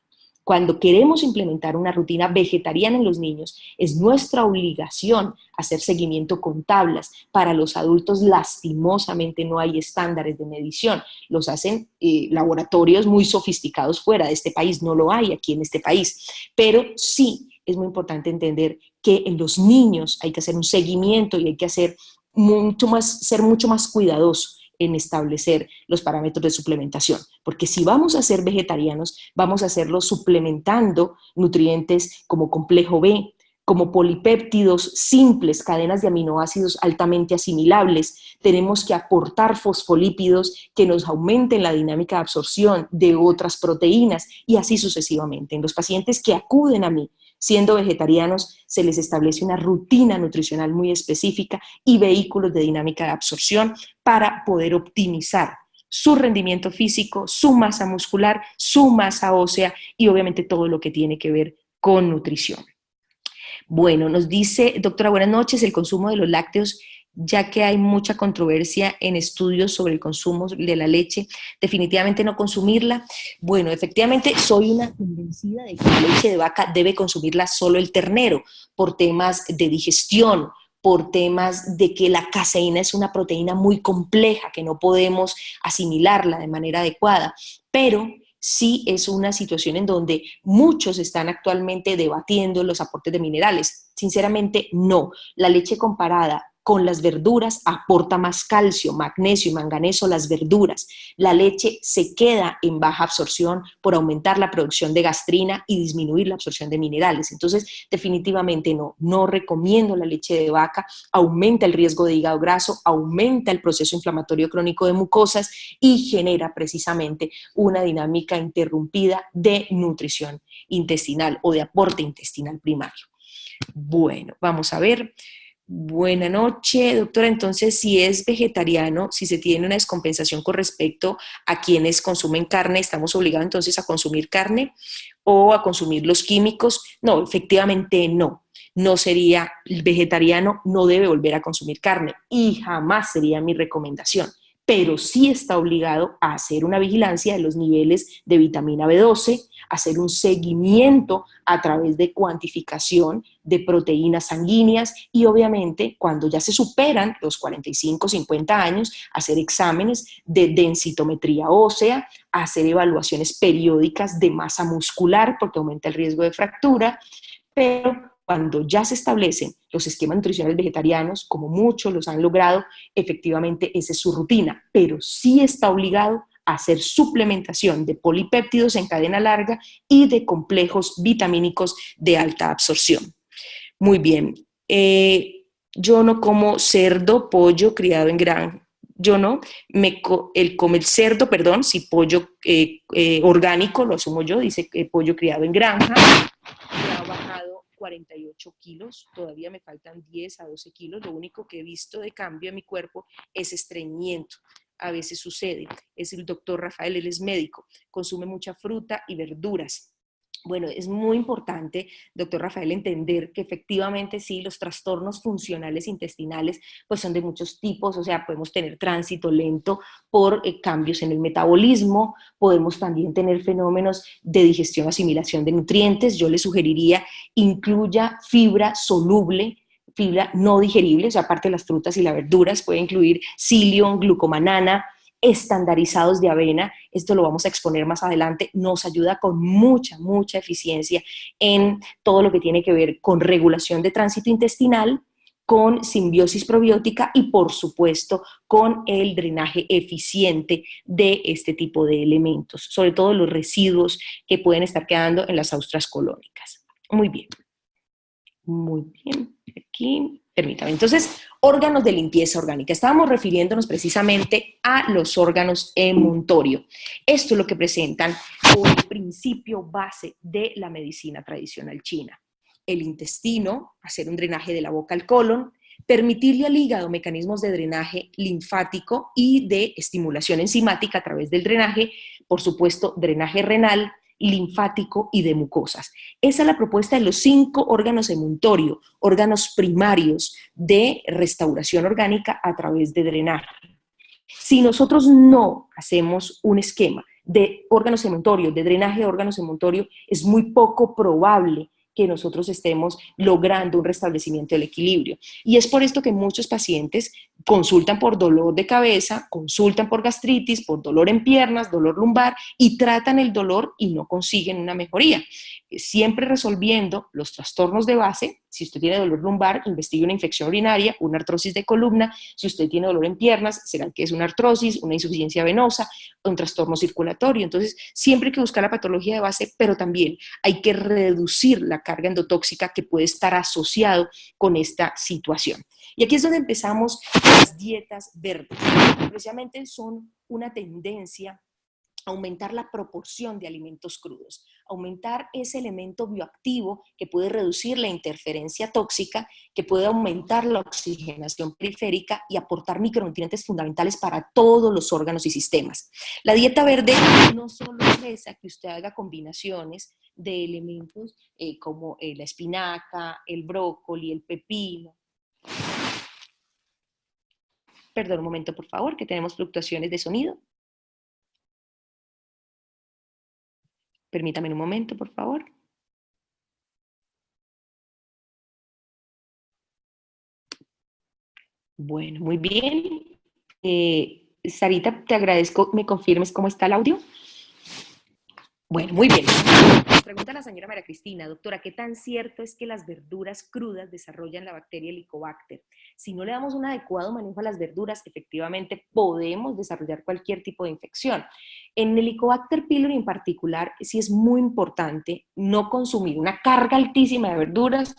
Cuando queremos implementar una rutina vegetariana en los niños, es nuestra obligación hacer seguimiento con tablas. Para los adultos, lastimosamente, no hay estándares de medición. Los hacen laboratorios muy sofisticados fuera de este país, no lo hay aquí en este país. Pero sí es muy importante entender que en los niños hay que hacer un seguimiento y hay que ser mucho más cuidadoso en establecer los parámetros de suplementación, porque si vamos a ser vegetarianos, vamos a hacerlo suplementando nutrientes como complejo B, como polipéptidos simples, cadenas de aminoácidos altamente asimilables. Tenemos que aportar fosfolípidos que nos aumenten la dinámica de absorción de otras proteínas y así sucesivamente. En los pacientes que acuden a mí siendo vegetarianos, se les establece una rutina nutricional muy específica y vehículos de dinámica de absorción para poder optimizar su rendimiento físico, su masa muscular, su masa ósea y obviamente todo lo que tiene que ver con nutrición. Bueno, nos dice, doctora, buenas noches, el consumo de los lácteos, ya que hay mucha controversia en estudios sobre el consumo de la leche, definitivamente no consumirla. Bueno, efectivamente soy una convencida de que la leche de vaca debe consumirla solo el ternero, por temas de digestión, por temas de que la caseína es una proteína muy compleja, que no podemos asimilarla de manera adecuada, pero sí es una situación en donde muchos están actualmente debatiendo los aportes de minerales. Sinceramente, no. La leche comparada con las verduras aporta más calcio, magnesio y manganeso las verduras. La leche se queda en baja absorción por aumentar la producción de gastrina y disminuir la absorción de minerales. Entonces, definitivamente no recomiendo la leche de vaca, aumenta el riesgo de hígado graso, aumenta el proceso inflamatorio crónico de mucosas y genera precisamente una dinámica interrumpida de nutrición intestinal o de aporte intestinal primario. Bueno, vamos a ver. Buenas noches, doctora. Entonces, si es vegetariano, si se tiene una descompensación con respecto a quienes consumen carne, ¿estamos obligados entonces a consumir carne o a consumir los químicos? No, efectivamente no. No sería vegetariano, no debe volver a consumir carne y jamás sería mi recomendación. Pero sí está obligado a hacer una vigilancia de los niveles de vitamina B12, hacer un seguimiento a través de cuantificación de proteínas sanguíneas y obviamente cuando ya se superan los 45, 50 años, hacer exámenes de densitometría ósea, hacer evaluaciones periódicas de masa muscular porque aumenta el riesgo de fractura, pero cuando ya se establecen los esquemas nutricionales vegetarianos, como muchos los han logrado, efectivamente esa es su rutina, pero sí está obligado a hacer suplementación de polipéptidos en cadena larga y de complejos vitamínicos de alta absorción. Muy bien. Yo no como cerdo, pollo criado en granja. Yo no, el cerdo, perdón, si pollo orgánico, lo asumo yo, dice pollo criado en granja, ya ha bajado 48 kilos, todavía me faltan 10 a 12 kilos, lo único que he visto de cambio en mi cuerpo es estreñimiento. A veces sucede, es el doctor Rafael, él es médico, consume mucha fruta y verduras. Bueno, es muy importante, doctor Rafael, entender que efectivamente sí, los trastornos funcionales intestinales pues son de muchos tipos, o sea, podemos tener tránsito lento por cambios en el metabolismo, podemos también tener fenómenos de digestión, asimilación de nutrientes. Yo le sugeriría incluya fibra soluble, fibra no digerible, o sea, aparte de las frutas y las verduras, puede incluir psyllium, glucomanana, estandarizados de avena, esto lo vamos a exponer más adelante, nos ayuda con mucha, mucha eficiencia en todo lo que tiene que ver con regulación de tránsito intestinal, con simbiosis probiótica y, por supuesto, con el drenaje eficiente de este tipo de elementos, sobre todo los residuos que pueden estar quedando en las austras colónicas. Muy bien. Muy bien. Aquí, permítame. Entonces, órganos de limpieza orgánica. Estábamos refiriéndonos precisamente a los órganos emuntorio. Esto es lo que presentan como el principio base de la medicina tradicional china. El intestino, hacer un drenaje de la boca al colon, permitirle al hígado mecanismos de drenaje linfático y de estimulación enzimática a través del drenaje, por supuesto, drenaje renal, linfático y de mucosas. Esa es la propuesta de los 5 órganos emuntorio, órganos primarios de restauración orgánica a través de drenaje. Si nosotros no hacemos un esquema de órganos emuntorios, de drenaje de órganos emuntorios, es muy poco probable que nosotros estemos logrando un restablecimiento del equilibrio. Y es por esto que muchos pacientes consultan por dolor de cabeza, consultan por gastritis, por dolor en piernas, dolor lumbar, y tratan el dolor y no consiguen una mejoría. Siempre resolviendo los trastornos de base. Si usted tiene dolor lumbar, investigue una infección urinaria, una artrosis de columna. Si usted tiene dolor en piernas, será que es una artrosis, una insuficiencia venosa, un trastorno circulatorio. Entonces, siempre hay que buscar la patología de base, pero también hay que reducir la carga endotóxica que puede estar asociado con esta situación. Y aquí es donde empezamos las dietas verdes. Precisamente son una tendencia a aumentar la proporción de alimentos crudos, aumentar ese elemento bioactivo que puede reducir la interferencia tóxica, que puede aumentar la oxigenación periférica y aportar micronutrientes fundamentales para todos los órganos y sistemas. La dieta verde no solo es esa que usted haga combinaciones de elementos como la espinaca, el brócoli, el pepino. Perdón un momento, por favor, que tenemos fluctuaciones de sonido. Permítame un momento, por favor. Bueno, muy bien. Sarita, te agradezco, me confirmes cómo está el audio. Bueno, muy bien. Nos pregunta la señora María Cristina, doctora, ¿qué tan cierto es que las verduras crudas desarrollan la bacteria Helicobacter? Si no le damos un adecuado manejo a las verduras, efectivamente podemos desarrollar cualquier tipo de infección. En Helicobacter pylori en particular, sí es muy importante no consumir una carga altísima de verduras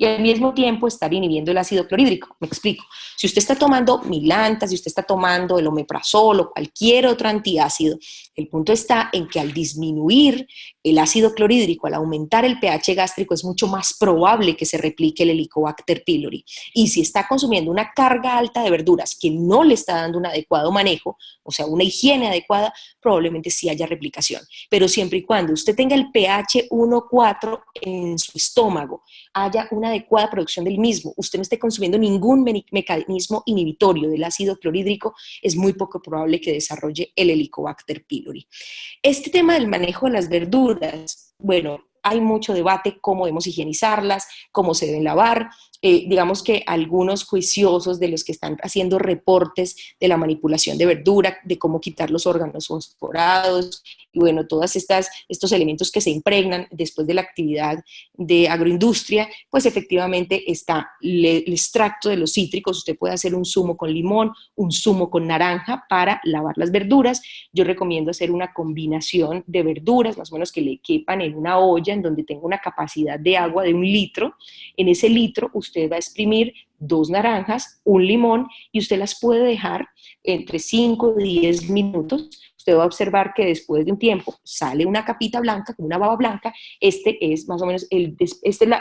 y al mismo tiempo estar inhibiendo el ácido clorhídrico. Me explico. Si usted está tomando Milanta, si usted está tomando el omeprazol o cualquier otro antiácido, el punto está en que al disminuir el ácido clorhídrico, al aumentar el pH gástrico, es mucho más probable que se replique el Helicobacter pylori. Y si está consumiendo una carga alta de verduras que no le está dando un adecuado manejo, o sea, una higiene adecuada, probablemente sí haya replicación. Pero siempre y cuando usted tenga el pH 1,4 en su estómago, haya una adecuada producción del mismo, usted no esté consumiendo ningún mecanismo inhibitorio del ácido clorhídrico, es muy poco probable que desarrolle el Helicobacter pylori. Este tema del manejo de las verduras, bueno, hay mucho debate cómo debemos higienizarlas, cómo se deben lavar. Digamos que algunos juiciosos de los que están haciendo reportes de la manipulación de verdura, de cómo quitar los órganos fosforados, y bueno, todos estos elementos que se impregnan después de la actividad de agroindustria, pues efectivamente está el extracto de los cítricos. Usted puede hacer un zumo con limón, un zumo con naranja para lavar las verduras. Yo recomiendo hacer una combinación de verduras, más o menos que le quepan en una olla en donde tenga una capacidad de agua de 1 litro. En ese litro usted va a exprimir 2 naranjas, un limón, y usted las puede dejar entre 5 y 10 minutos. Usted va a observar que después de un tiempo sale una capita blanca, como una baba blanca. Este es más o menos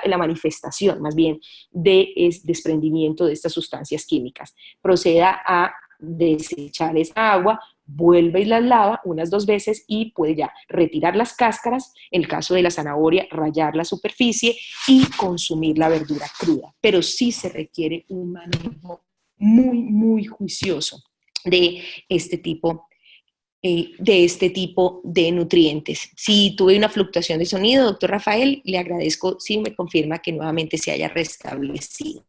la manifestación más bien de desprendimiento de estas sustancias químicas. Proceda a desechar esa agua, vuelve y las lava unas 2 veces y puede ya retirar las cáscaras, en el caso de la zanahoria, rallar la superficie y consumir la verdura cruda. Pero sí se requiere un manejo muy, muy juicioso de este tipo de nutrientes. Si tuve una fluctuación de sonido, doctor Rafael, le agradezco si me confirma que nuevamente se haya restablecido.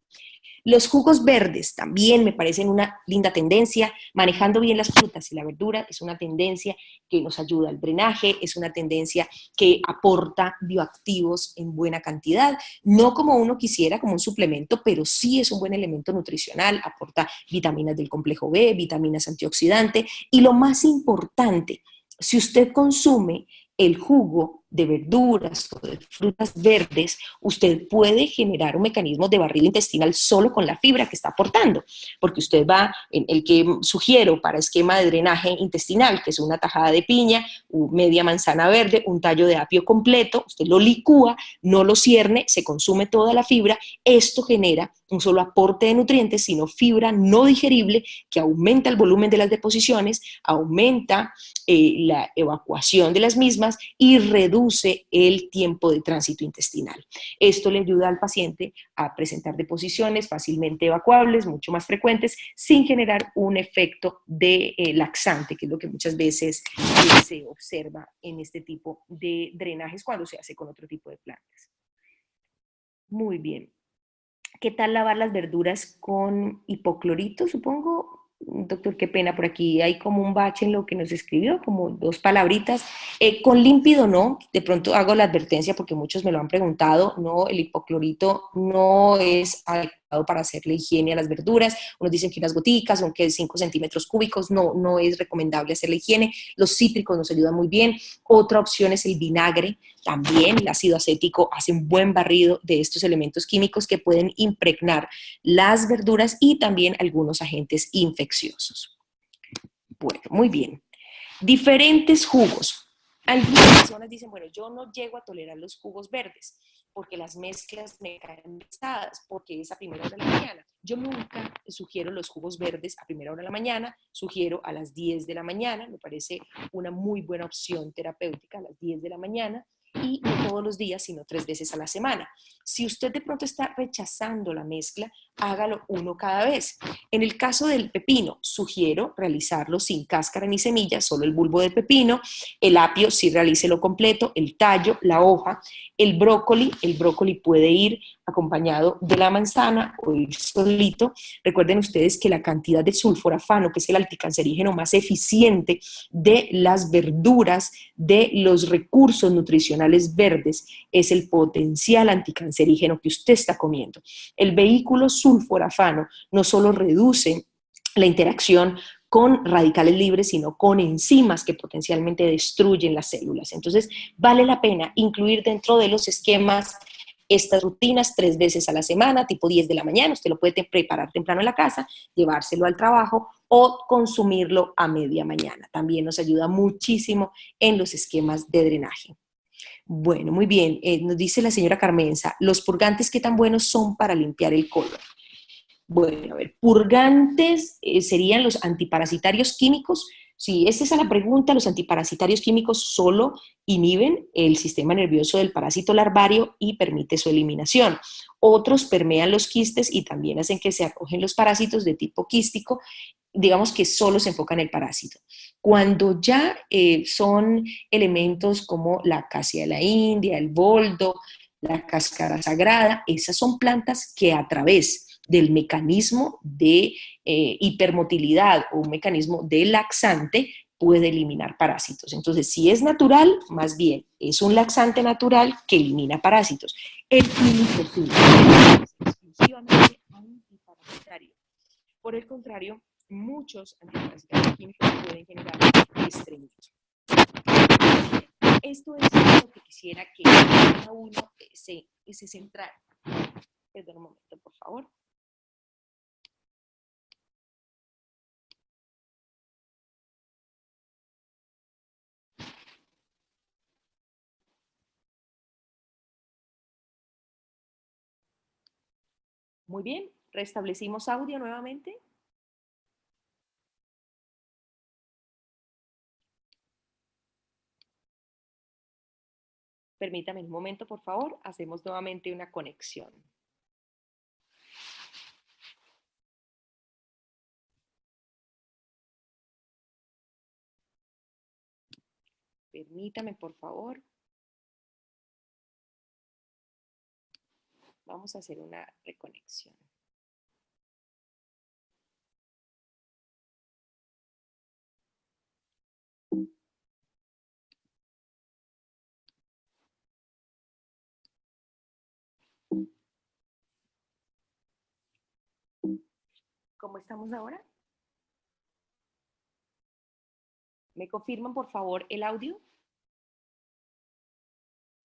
Los jugos verdes también me parecen una linda tendencia. Manejando bien las frutas y la verdura es una tendencia que nos ayuda al drenaje, es una tendencia que aporta bioactivos en buena cantidad, no como uno quisiera, como un suplemento, pero sí es un buen elemento nutricional, aporta vitaminas del complejo B, vitaminas antioxidantes, y lo más importante, si usted consume el jugo de verduras o de frutas verdes, usted puede generar un mecanismo de barrido intestinal solo con la fibra que está aportando, porque usted va, en el que sugiero para esquema de drenaje intestinal, que es una tajada de piña, media manzana verde, un tallo de apio completo, usted lo licúa, no lo cierne, se consume toda la fibra, esto genera un solo aporte de nutrientes, sino fibra no digerible que aumenta el volumen de las deposiciones, aumenta la evacuación de las mismas y reduce el tiempo de tránsito intestinal. Esto le ayuda al paciente a presentar deposiciones fácilmente evacuables, mucho más frecuentes, sin generar un efecto de laxante, que es lo que muchas veces se observa en este tipo de drenajes cuando se hace con otro tipo de plantas. Muy bien. ¿Qué tal lavar las verduras con hipoclorito, supongo? Doctor, qué pena, por aquí hay como un bache en lo que nos escribió, como dos palabritas. Con límpido no, de pronto hago la advertencia porque muchos me lo han preguntado, no, el hipoclorito no es adecuado para hacerle higiene a las verduras. Unos dicen que unas goticas, aunque 5 centímetros cúbicos, no, no es recomendable hacerle higiene. Los cítricos nos ayudan muy bien. Otra opción es el vinagre. También el ácido acético hace un buen barrido de estos elementos químicos que pueden impregnar las verduras y también algunos agentes infecciosos. Bueno, muy bien. Diferentes jugos. Algunas personas dicen, bueno, yo no llego a tolerar los jugos verdes porque las mezclas me caen pesadas, porque es a primera hora de la mañana. Yo nunca sugiero los jugos verdes a primera hora de la mañana, sugiero a las 10 de la mañana, me parece una muy buena opción terapéutica a las 10 de la mañana, y no todos los días, sino 3 veces a la semana. Si usted de pronto está rechazando la mezcla, hágalo uno cada vez. En el caso del pepino, sugiero realizarlo sin cáscara ni semillas, solo el bulbo del pepino. El apio, sí, realícelo completo, el tallo, la hoja. El brócoli puede ir acompañado de la manzana o ir solito. Recuerden ustedes que la cantidad de sulforafano, que es el anticancerígeno más eficiente de las verduras, de los recursos nutricionales verdes, es el potencial anticancerígeno que usted está comiendo. El vehículo sulforafano no solo reduce la interacción con radicales libres, sino con enzimas que potencialmente destruyen las células. Entonces, vale la pena incluir dentro de los esquemas estas rutinas 3 veces a la semana, tipo 10 de la mañana. Usted lo puede preparar temprano en la casa, llevárselo al trabajo o consumirlo a media mañana. También nos ayuda muchísimo en los esquemas de drenaje. Bueno, muy bien. Nos dice la señora Carmenza, ¿los purgantes qué tan buenos son para limpiar el colon? Bueno, a ver, purgantes serían los antiparasitarios químicos. Si esa es la pregunta, los antiparasitarios químicos solo inhiben el sistema nervioso del parásito larvario y permite su eliminación. Otros permean los quistes y también hacen que se acogen los parásitos de tipo quístico, digamos que solo se enfoca en el parásito. Cuando ya son elementos como la acacia de la India, el boldo, la cáscara sagrada, esas son plantas que a través del mecanismo de hipermotilidad o un mecanismo de laxante puede eliminar parásitos. Entonces, si es natural, más bien es un laxante natural que elimina parásitos. El químico es exclusivamente antiparasitario. Por el contrario, muchos antiparasitarios químicos pueden generar estreñimiento. Esto es lo que quisiera que cada uno se centrara. Perdón un momento, por favor. Muy bien, restablecimos audio nuevamente. Permítame un momento, por favor. Hacemos nuevamente una conexión. Permítame, por favor. Vamos a hacer una reconexión. ¿Cómo estamos ahora? ¿Me confirman, por favor, el audio?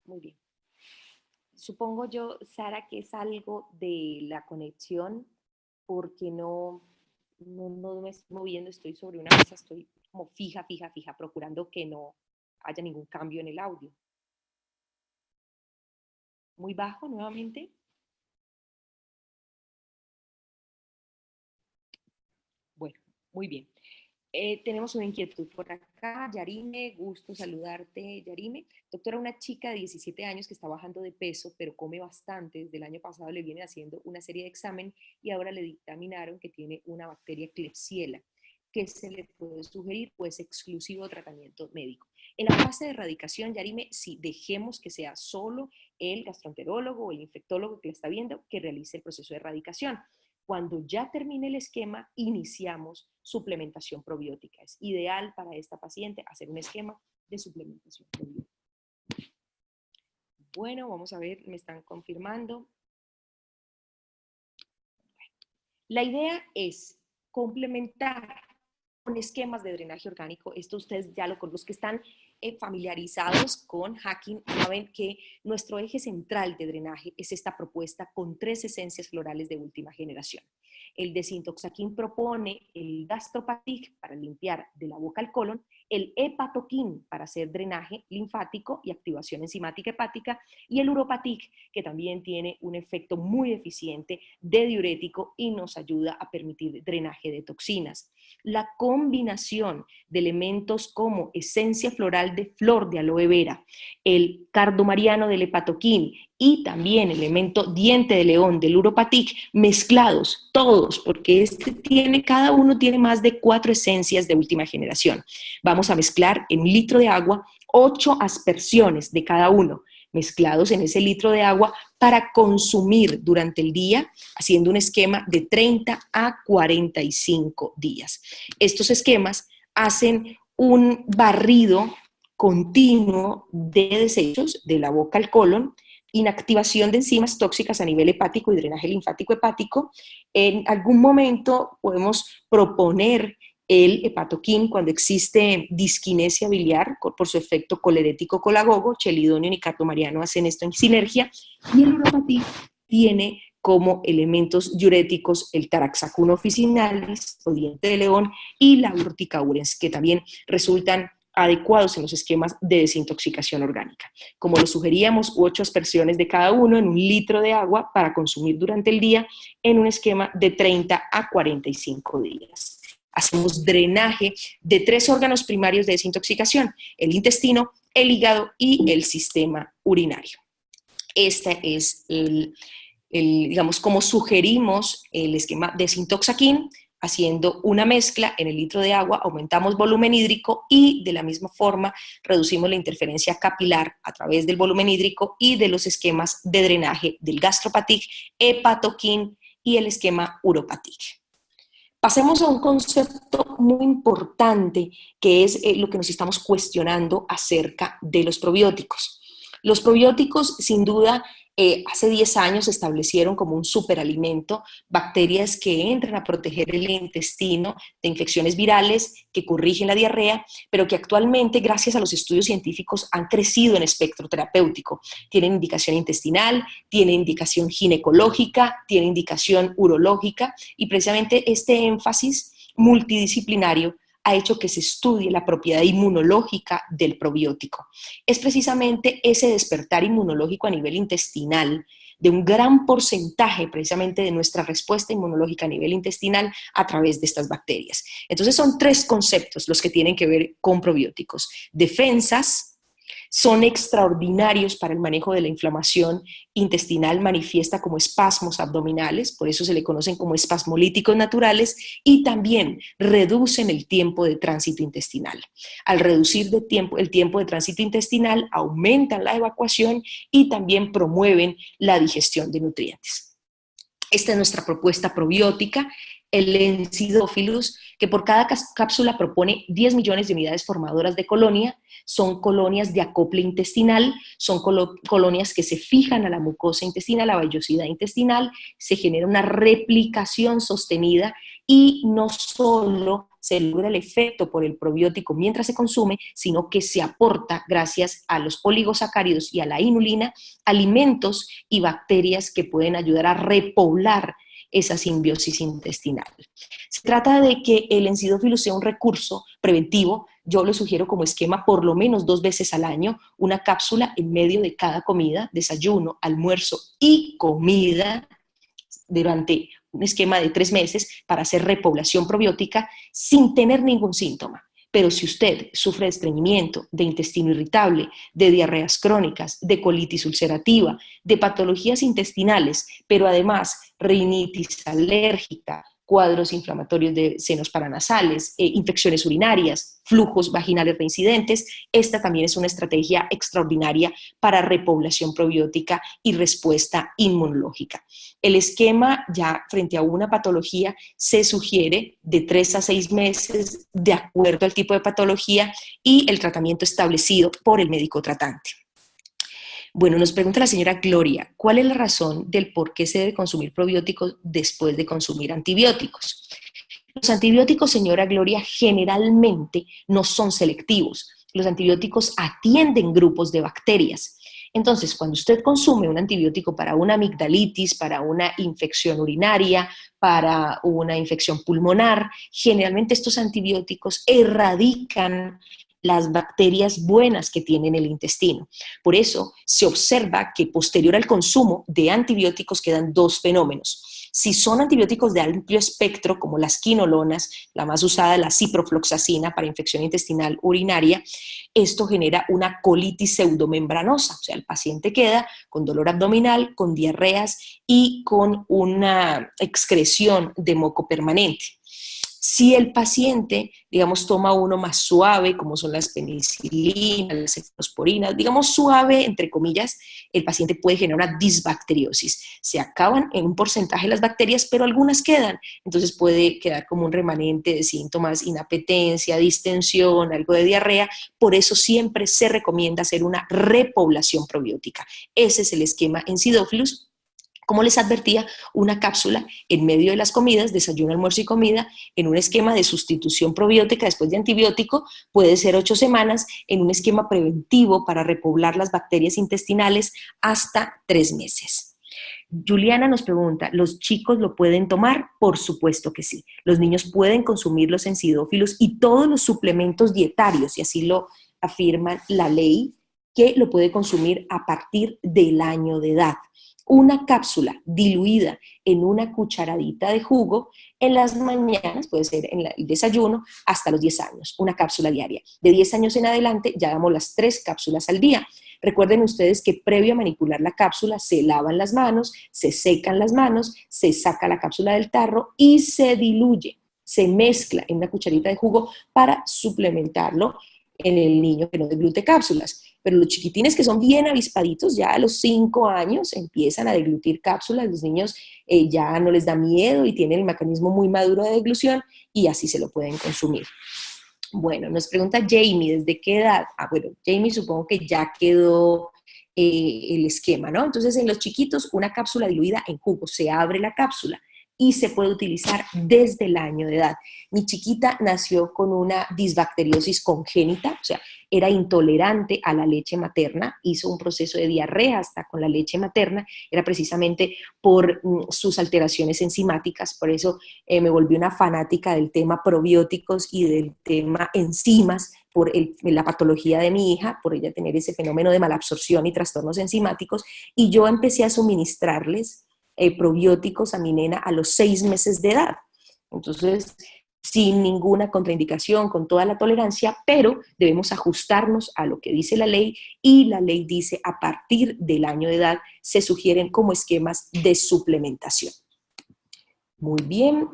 Muy bien. Supongo yo, Sara, que es algo de la conexión, porque no me estoy moviendo, estoy sobre una mesa, estoy como fija, procurando que no haya ningún cambio en el audio. Muy bajo nuevamente. Bueno, muy bien. Tenemos una inquietud por acá. Yarime, gusto saludarte, Yarime. Doctora, una chica de 17 años que está bajando de peso, pero come bastante. Desde el año pasado le vienen haciendo una serie de exámenes y ahora le dictaminaron que tiene una bacteria Klebsiella. ¿Qué se le puede sugerir? Pues exclusivo tratamiento médico. En la fase de erradicación, Yarime, si dejemos que sea solo el gastroenterólogo o el infectólogo que la está viendo que realice el proceso de erradicación. Cuando ya termine el esquema, iniciamos suplementación probiótica. Es ideal para esta paciente hacer un esquema de suplementación probiótica. Bueno, vamos a ver, me están confirmando. La idea es complementar con esquemas de drenaje orgánico. Esto ustedes ya lo conocen, los que están familiarizados con Hacking saben que nuestro eje central de drenaje es esta propuesta con 3 esencias florales de última generación. El Desintoxaquin propone el Gastropatic para limpiar de la boca al colon, el Hepatoquin para hacer drenaje linfático y activación enzimática hepática, y el Uropatic, que también tiene un efecto muy eficiente de diurético y nos ayuda a permitir drenaje de toxinas. La combinación de elementos como esencia floral de flor de aloe vera, el cardomariano del hepatoquín y también el elemento diente de león del uropatic, mezclados todos, porque cada uno tiene más de 4 esencias de última generación. Vamos a mezclar en 1 litro de agua 8 aspersiones de cada uno, mezclados en ese litro de agua para consumir durante el día, haciendo un esquema de 30 a 45 días. Estos esquemas hacen un barrido continuo de desechos de la boca al colon, inactivación de enzimas tóxicas a nivel hepático y drenaje linfático hepático. En algún momento podemos proponer el hepatoquín cuando existe disquinesia biliar por su efecto colerético colagogo, chelidonio y cardomariano hacen esto en sinergia, y el uropatic tiene como elementos diuréticos el Taraxacum officinalis o diente de león y la urtica urens, que también resultan adecuados en los esquemas de desintoxicación orgánica. Como lo sugeríamos, 8 aspersiones de cada uno en 1 litro de agua para consumir durante el día en un esquema de 30 a 45 días. Hacemos drenaje de 3 órganos primarios de desintoxicación, el intestino, el hígado y el sistema urinario. Este es digamos, como sugerimos el esquema Desintoxaquin, haciendo una mezcla en el litro de agua, aumentamos volumen hídrico y de la misma forma reducimos la interferencia capilar a través del volumen hídrico y de los esquemas de drenaje del Gastropatic, Hepatoquin y el esquema Uropatic. Pasemos a un concepto muy importante que es lo que nos estamos cuestionando acerca de los probióticos. Los probióticos, sin duda, hace 10 años se establecieron como un superalimento, bacterias que entran a proteger el intestino de infecciones virales que corrigen la diarrea, pero que actualmente, gracias a los estudios científicos, han crecido en espectro terapéutico. Tienen indicación intestinal, tienen indicación ginecológica, tienen indicación urológica, y precisamente este énfasis multidisciplinario ha hecho que se estudie la propiedad inmunológica del probiótico. Es precisamente ese despertar inmunológico a nivel intestinal de un gran porcentaje precisamente de nuestra respuesta inmunológica a nivel intestinal a través de estas bacterias. Entonces son 3 conceptos los que tienen que ver con probióticos. Defensas, son extraordinarios para el manejo de la inflamación intestinal, manifiesta como espasmos abdominales, por eso se le conocen como espasmolíticos naturales, y también reducen el tiempo de tránsito intestinal. Al reducir el tiempo de tránsito intestinal, aumentan la evacuación y también promueven la digestión de nutrientes. Esta es nuestra propuesta probiótica, el Encidófilus, que por cada cápsula propone 10 millones de unidades formadoras de colonia. Son colonias de acople intestinal, son colonias que se fijan a la mucosa intestinal, a la vellosidad intestinal, se genera una replicación sostenida y no solo se logra el efecto por el probiótico mientras se consume, sino que se aporta, gracias a los oligosacáridos y a la inulina, alimentos y bacterias que pueden ayudar a repoblar esa simbiosis intestinal. Se trata de que el Ensidófilus sea un recurso preventivo. Yo lo sugiero como esquema por lo menos 2 veces al año, una cápsula en medio de cada comida, desayuno, almuerzo y comida, durante un esquema de 3 meses para hacer repoblación probiótica sin tener ningún síntoma. Pero si usted sufre de estreñimiento, de intestino irritable, de diarreas crónicas, de colitis ulcerativa, de patologías intestinales, pero además rinitis alérgica, cuadros inflamatorios de senos paranasales, infecciones urinarias, flujos vaginales reincidentes, esta también es una estrategia extraordinaria para repoblación probiótica y respuesta inmunológica. El esquema ya frente a una patología se sugiere de 3 a 6 meses de acuerdo al tipo de patología y el tratamiento establecido por el médico tratante. Bueno, nos pregunta la señora Gloria, ¿cuál es la razón del por qué se debe consumir probióticos después de consumir antibióticos? Los antibióticos, señora Gloria, generalmente no son selectivos. Los antibióticos atienden grupos de bacterias. Entonces, cuando usted consume un antibiótico para una amigdalitis, para una infección urinaria, para una infección pulmonar, generalmente estos antibióticos erradican las bacterias buenas que tiene en el intestino. Por eso se observa que posterior al consumo de antibióticos quedan 2 fenómenos. Si son antibióticos de amplio espectro, como las quinolonas, la más usada, la ciprofloxacina para infección intestinal urinaria, esto genera una colitis pseudomembranosa, o sea, el paciente queda con dolor abdominal, con diarreas y con una excreción de moco permanente. Si el paciente, digamos, toma uno más suave, como son las penicilinas, las cefalosporinas, digamos suave, entre comillas, el paciente puede generar una disbacteriosis. Se acaban en un porcentaje las bacterias, pero algunas quedan. Entonces puede quedar como un remanente de síntomas, inapetencia, distensión, algo de diarrea. Por eso siempre se recomienda hacer una repoblación probiótica. Ese es el esquema Ensidófilus. Como les advertía, una cápsula en medio de las comidas, desayuno, almuerzo y comida, en un esquema de sustitución probiótica después de antibiótico, puede ser 8 semanas, en un esquema preventivo para repoblar las bacterias intestinales hasta 3 meses. Juliana nos pregunta, ¿los chicos lo pueden tomar? Por supuesto que sí. Los niños pueden consumir los ensidófilos y todos los suplementos dietarios, y así lo afirma la ley, que lo puede consumir a partir del año de edad. Una cápsula diluida en una cucharadita de jugo en las mañanas, puede ser en el desayuno, hasta los 10 años, una cápsula diaria. De 10 años en adelante ya damos las 3 cápsulas al día. Recuerden ustedes que previo a manipular la cápsula se lavan las manos, se secan las manos, se saca la cápsula del tarro y se diluye, se mezcla en una cucharita de jugo para suplementarlo en el niño que no deglute cápsulas. Pero los chiquitines que son bien avispaditos, ya a los 5 años empiezan a deglutir cápsulas, los niños ya no les da miedo y tienen el mecanismo muy maduro de deglución y así se lo pueden consumir. Bueno, nos pregunta Jamie, ¿desde qué edad? Bueno, Jamie supongo que ya quedó el esquema, ¿no? Entonces en los chiquitos una cápsula diluida en jugo, se abre la cápsula y se puede utilizar desde el año de edad. Mi chiquita nació con una disbacteriosis congénita, o sea, era intolerante a la leche materna, hizo un proceso de diarrea hasta con la leche materna, era precisamente por sus alteraciones enzimáticas, por eso me volví una fanática del tema probióticos y del tema enzimas, por la patología de mi hija, por ella tener ese fenómeno de malabsorción y trastornos enzimáticos, y yo empecé a suministrarles probióticos a mi nena a los 6 meses de edad. Entonces, sin ninguna contraindicación, con toda la tolerancia, pero debemos ajustarnos a lo que dice la ley y la ley dice a partir del año de edad se sugieren como esquemas de suplementación. Muy bien,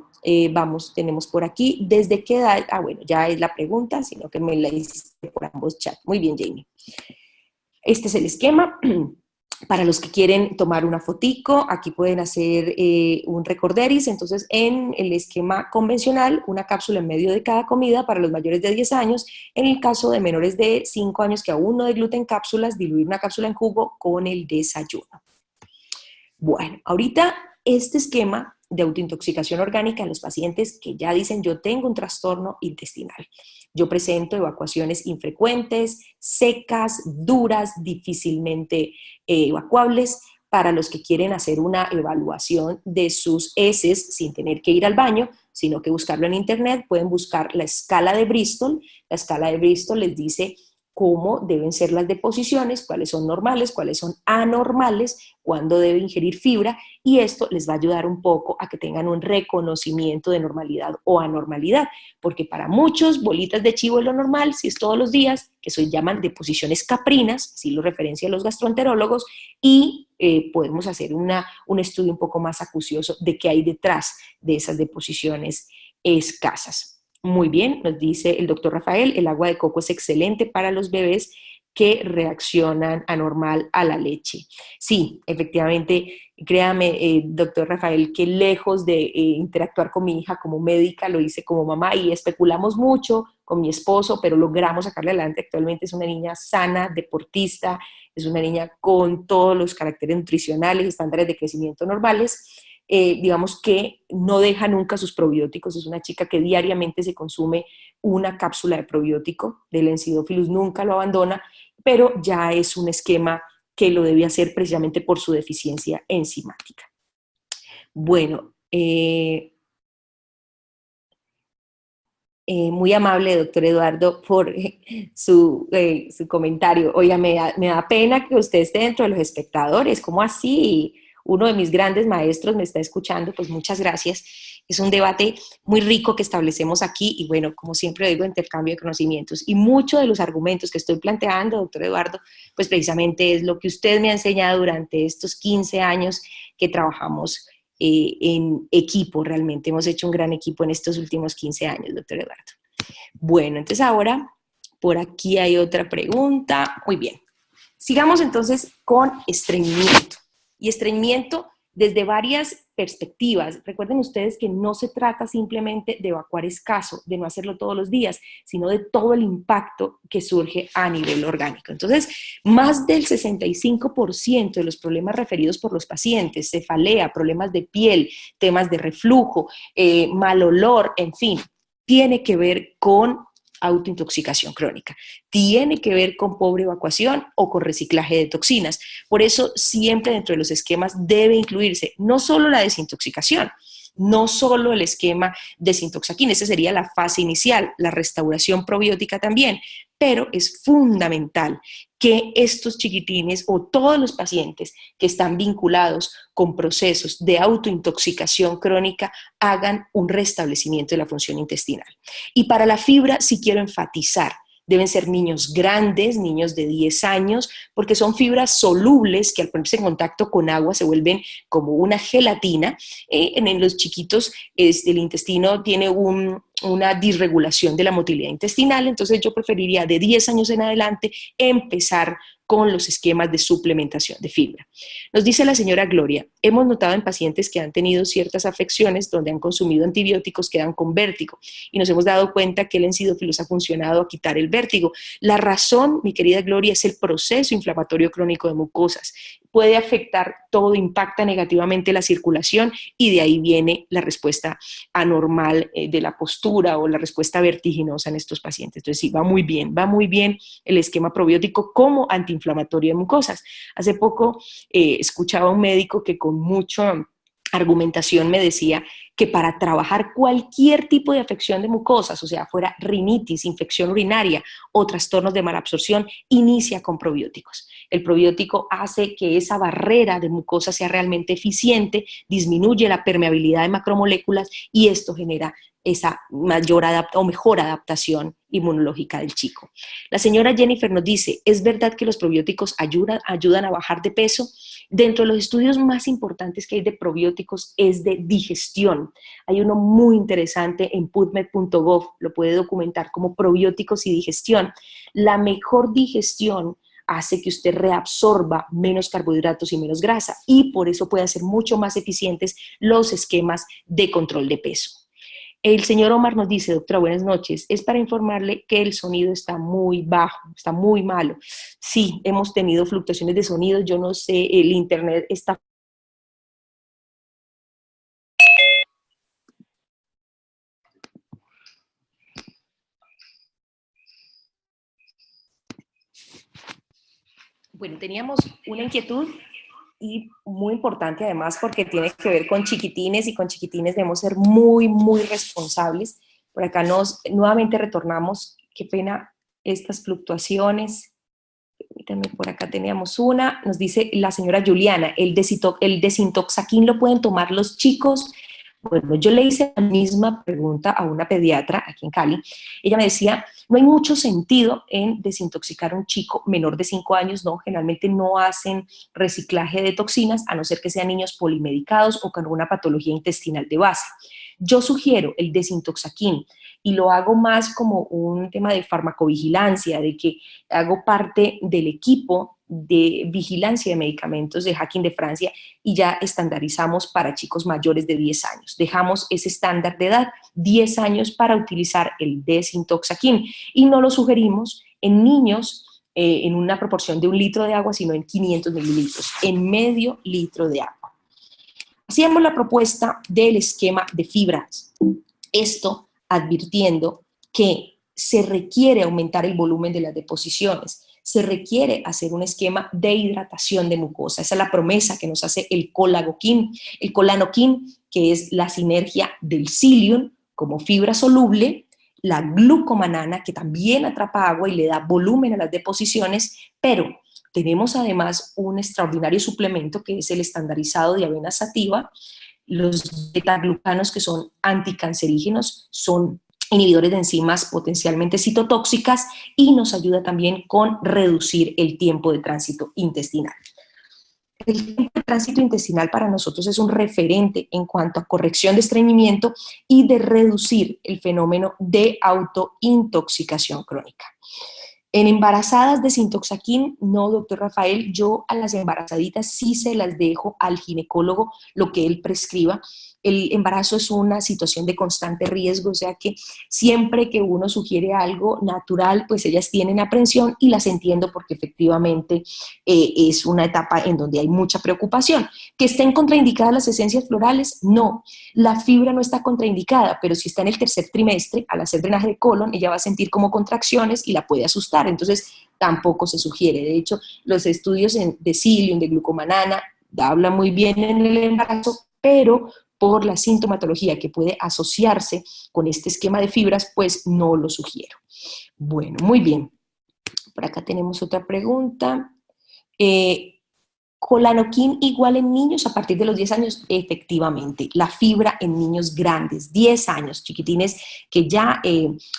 vamos, tenemos por aquí, ¿desde qué edad? Bueno, ya es la pregunta, sino que me la hiciste por ambos chats. Muy bien, Jamie. Este es el esquema. Para los que quieren tomar una fotico, aquí pueden hacer un recorderis. Entonces, en el esquema convencional, una cápsula en medio de cada comida para los mayores de 10 años. En el caso de menores de 5 años que aún no degluten cápsulas, diluir una cápsula en jugo con el desayuno. Bueno, ahorita este esquema de autointoxicación orgánica en los pacientes que ya dicen yo tengo un trastorno intestinal. Yo presento evacuaciones infrecuentes, secas, duras, difícilmente evacuables. Para los que quieren hacer una evaluación de sus heces sin tener que ir al baño, sino que buscarlo en internet, pueden buscar la escala de Bristol. La escala de Bristol les dice cómo deben ser las deposiciones, cuáles son normales, cuáles son anormales, cuándo debe ingerir fibra, y esto les va a ayudar un poco a que tengan un reconocimiento de normalidad o anormalidad, porque para muchos bolitas de chivo es lo normal, si es todos los días, que se llaman deposiciones caprinas, así lo referencian los gastroenterólogos, y podemos hacer un estudio un poco más acucioso de qué hay detrás de esas deposiciones escasas. Muy bien, nos dice el doctor Rafael, el agua de coco es excelente para los bebés que reaccionan anormal a la leche. Sí, efectivamente, créame, doctor Rafael, que lejos de interactuar con mi hija como médica, lo hice como mamá y especulamos mucho con mi esposo, pero logramos sacarle adelante. Actualmente es una niña sana, deportista, es una niña con todos los caracteres nutricionales, estándares de crecimiento normales. Digamos que no deja nunca sus probióticos, es una chica que diariamente se consume una cápsula de probiótico del Ensidophilus, nunca lo abandona, pero ya es un esquema que lo debe hacer precisamente por su deficiencia enzimática. Bueno, muy amable, doctor Eduardo, por su comentario. Oiga, me da pena que usted esté dentro de los espectadores. ¿Cómo así? Uno de mis grandes maestros me está escuchando, pues muchas gracias. Es un debate muy rico que establecemos aquí y bueno, como siempre digo, intercambio de conocimientos. Y muchos de los argumentos que estoy planteando, doctor Eduardo, pues precisamente es lo que usted me ha enseñado durante estos 15 años que trabajamos en equipo. Realmente hemos hecho un gran equipo en estos últimos 15 años, doctor Eduardo. Bueno, entonces ahora por aquí hay otra pregunta. Muy bien. Sigamos entonces con estreñimiento. Y estreñimiento desde varias perspectivas. Recuerden ustedes que no se trata simplemente de evacuar escaso, de no hacerlo todos los días, sino de todo el impacto que surge a nivel orgánico. Entonces, más del 65% de los problemas referidos por los pacientes, cefalea, problemas de piel, temas de reflujo, mal olor, en fin, tiene que ver con autointoxicación crónica. Tiene que ver con pobre evacuación o con reciclaje de toxinas. Por eso siempre dentro de los esquemas debe incluirse no solo la desintoxicación, no solo el esquema desintoxaquín, esa sería la fase inicial, la restauración probiótica también, pero es fundamental que estos chiquitines o todos los pacientes que están vinculados con procesos de autointoxicación crónica hagan un restablecimiento de la función intestinal. Y para la fibra sí quiero enfatizar, deben ser niños grandes, niños de 10 años, porque son fibras solubles que al ponerse en contacto con agua se vuelven como una gelatina. En los chiquitos el intestino tiene una disregulación de la motilidad intestinal, entonces yo preferiría de 10 años en adelante empezar con los esquemas de suplementación de fibra. Nos dice la señora Gloria, hemos notado en pacientes que han tenido ciertas afecciones donde han consumido antibióticos quedan con vértigo y nos hemos dado cuenta que el Ensidophilus ha funcionado a quitar el vértigo. La razón, mi querida Gloria, es el proceso inflamatorio crónico de mucosas. Puede afectar todo, impacta negativamente la circulación y de ahí viene la respuesta anormal de la postura o la respuesta vertiginosa en estos pacientes. Entonces sí, va muy bien el esquema probiótico como antiinflamatorio de mucosas. Hace poco escuchaba a un médico que con mucha argumentación me decía que para trabajar cualquier tipo de afección de mucosas, o sea, fuera rinitis, infección urinaria o trastornos de malabsorción, inicia con probióticos. El probiótico hace que esa barrera de mucosa sea realmente eficiente, disminuye la permeabilidad de macromoléculas y esto genera esa mayor o mejor adaptación inmunológica del chico. La señora Jennifer nos dice, ¿es verdad que los probióticos ayudan a bajar de peso? Dentro de los estudios más importantes que hay de probióticos es de digestión. Hay uno muy interesante en pubmed.gov, lo puede documentar como probióticos y digestión. La mejor digestión hace que usted reabsorba menos carbohidratos y menos grasa y por eso puede hacer mucho más eficientes los esquemas de control de peso. El señor Omar nos dice, doctora, buenas noches, es para informarle que el sonido está muy bajo, está muy malo. Sí, hemos tenido fluctuaciones de sonido, yo no sé, el internet está Bueno, teníamos una inquietud y muy importante además porque tiene que ver con chiquitines y con chiquitines debemos ser muy, muy responsables. Por acá nuevamente retornamos, qué pena estas fluctuaciones. Permítanme, por acá teníamos una, nos dice la señora Juliana, el desintoxaquín lo pueden tomar los chicos. Bueno, yo le hice la misma pregunta a una pediatra aquí en Cali. Ella me decía, no hay mucho sentido en desintoxicar a un chico menor de 5 años, no, generalmente no hacen reciclaje de toxinas, a no ser que sean niños polimedicados o con una patología intestinal de base. Yo sugiero el desintoxaquín y lo hago más como un tema de farmacovigilancia, de que hago parte del equipo de vigilancia de medicamentos de Hacking de Francia y ya estandarizamos para chicos mayores de 10 años. Dejamos ese estándar de edad, 10 años para utilizar el desintoxaquín y no lo sugerimos en niños en una proporción de 1 litro de agua, sino en 500 mililitros, en medio litro de agua. Hacíamos la propuesta del esquema de fibras. Esto advirtiendo que se requiere aumentar el volumen de las deposiciones, se requiere hacer un esquema de hidratación de mucosa. Esa es la promesa que nos hace el colanoquín, que es la sinergia del psyllium como fibra soluble, la glucomanana, que también atrapa agua y le da volumen a las deposiciones, pero tenemos además un extraordinario suplemento que es el estandarizado de avena sativa. Los betaglucanos, que son anticancerígenos, son inhibidores de enzimas potencialmente citotóxicas y nos ayuda también con reducir el tiempo de tránsito intestinal. El tiempo de tránsito intestinal para nosotros es un referente en cuanto a corrección de estreñimiento y de reducir el fenómeno de autointoxicación crónica. En embarazadas desintoxaquín, no, doctor Rafael, yo a las embarazaditas sí se las dejo al ginecólogo lo que él prescriba. El embarazo es una situación de constante riesgo, o sea que siempre que uno sugiere algo natural, pues ellas tienen aprensión y las entiendo porque efectivamente es una etapa en donde hay mucha preocupación. ¿Que estén contraindicadas las esencias florales? No, la fibra no está contraindicada, pero si está en el tercer trimestre, al hacer drenaje de colon, ella va a sentir como contracciones y la puede asustar, entonces tampoco se sugiere. De hecho, los estudios de psyllium, de glucomanana, hablan muy bien en el embarazo, pero por la sintomatología que puede asociarse con este esquema de fibras, pues no lo sugiero. Bueno, muy bien. Por acá tenemos otra pregunta. Colanoquín igual en niños a partir de los 10 años, efectivamente, la fibra en niños grandes, 10 años, chiquitines, que ya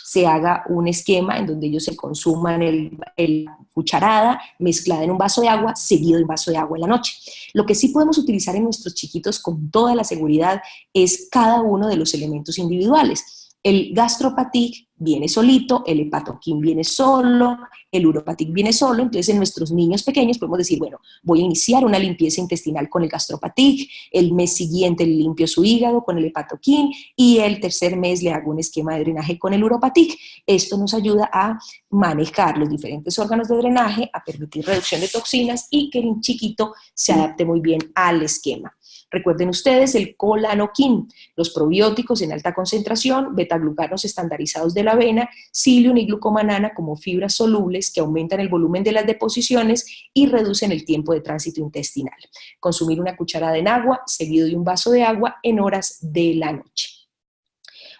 se haga un esquema en donde ellos se consuman el cucharada mezclada en un vaso de agua, seguido de un vaso de agua en la noche. Lo que sí podemos utilizar en nuestros chiquitos con toda la seguridad es cada uno de los elementos individuales. El Gastropatic viene solito, el Hepatoquín viene solo, el Uropatic viene solo, entonces en nuestros niños pequeños podemos decir, bueno, voy a iniciar una limpieza intestinal con el Gastropatic, el mes siguiente le limpio su hígado con el Hepatoquín y el tercer mes le hago un esquema de drenaje con el Uropatic. Esto nos ayuda a manejar los diferentes órganos de drenaje, a permitir reducción de toxinas y que el chiquito se adapte muy bien al esquema. Recuerden ustedes el colanoquín, los probióticos en alta concentración, betaglucanos estandarizados de la avena, psyllium y glucomanana como fibras solubles que aumentan el volumen de las deposiciones y reducen el tiempo de tránsito intestinal. Consumir una cucharada en agua seguido de un vaso de agua en horas de la noche.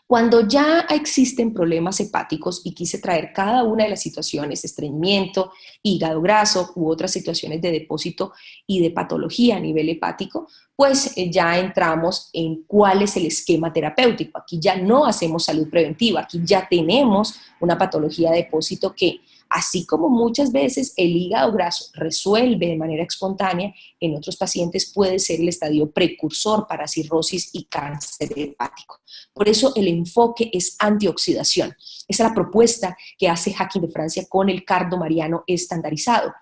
Cuando ya existen problemas hepáticos y quise traer cada una de las situaciones, estreñimiento, hígado graso u otras situaciones de depósito y de patología a nivel hepático, pues ya entramos en cuál es el esquema terapéutico. Aquí ya no hacemos salud preventiva, aquí ya tenemos una patología de depósito que, así como muchas veces el hígado graso resuelve de manera espontánea, en otros pacientes puede ser el estadio precursor para cirrosis y cáncer hepático. Por eso el enfoque es antioxidación. Esa es la propuesta que hace Hacking de Francia con el cardomariano estandarizado.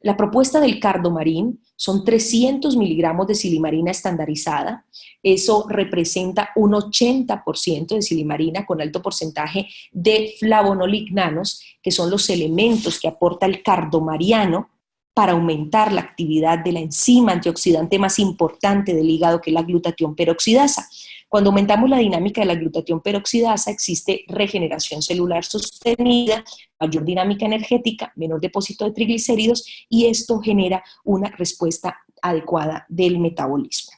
La propuesta del cardomarín son 300 miligramos de silimarina estandarizada. Eso representa un 80% de silimarina con alto porcentaje de flavonolignanos, que son los elementos que aporta el cardomariano para aumentar la actividad de la enzima antioxidante más importante del hígado, que es la glutatión peroxidasa. Cuando aumentamos la dinámica de la glutatión peroxidasa, existe regeneración celular sostenida, mayor dinámica energética, menor depósito de triglicéridos, y esto genera una respuesta adecuada del metabolismo.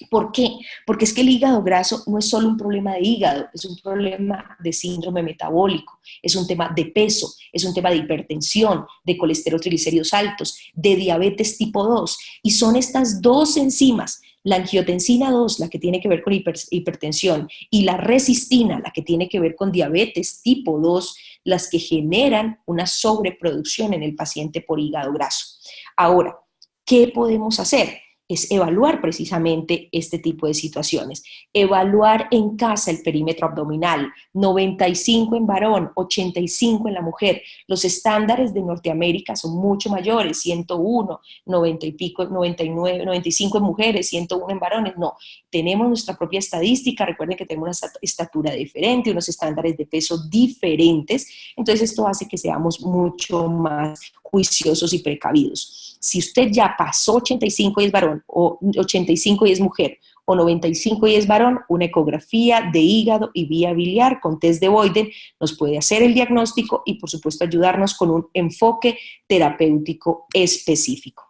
¿Por qué? Porque es que el hígado graso no es solo un problema de hígado, es un problema de síndrome metabólico, es un tema de peso, es un tema de hipertensión, de colesterol, triglicéridos altos, de diabetes tipo 2, y son estas dos enzimas, la angiotensina 2, la que tiene que ver con hipertensión, y la resistina, la que tiene que ver con diabetes tipo 2, las que generan una sobreproducción en el paciente por hígado graso. Ahora, ¿qué podemos hacer? Es evaluar precisamente este tipo de situaciones. Evaluar en casa el perímetro abdominal, 95 en varón, 85 en la mujer. Los estándares de Norteamérica son mucho mayores, 101, 90 y pico, 99, 95 en mujeres, 101 en varones. No, tenemos nuestra propia estadística, recuerden que tenemos una estatura diferente, unos estándares de peso diferentes, entonces esto hace que seamos mucho más juiciosos y precavidos. Si usted ya pasó 85 y es varón, o 85 y es mujer, o 95 y es varón, una ecografía de hígado y vía biliar con test de Boyden nos puede hacer el diagnóstico y, por supuesto, ayudarnos con un enfoque terapéutico específico.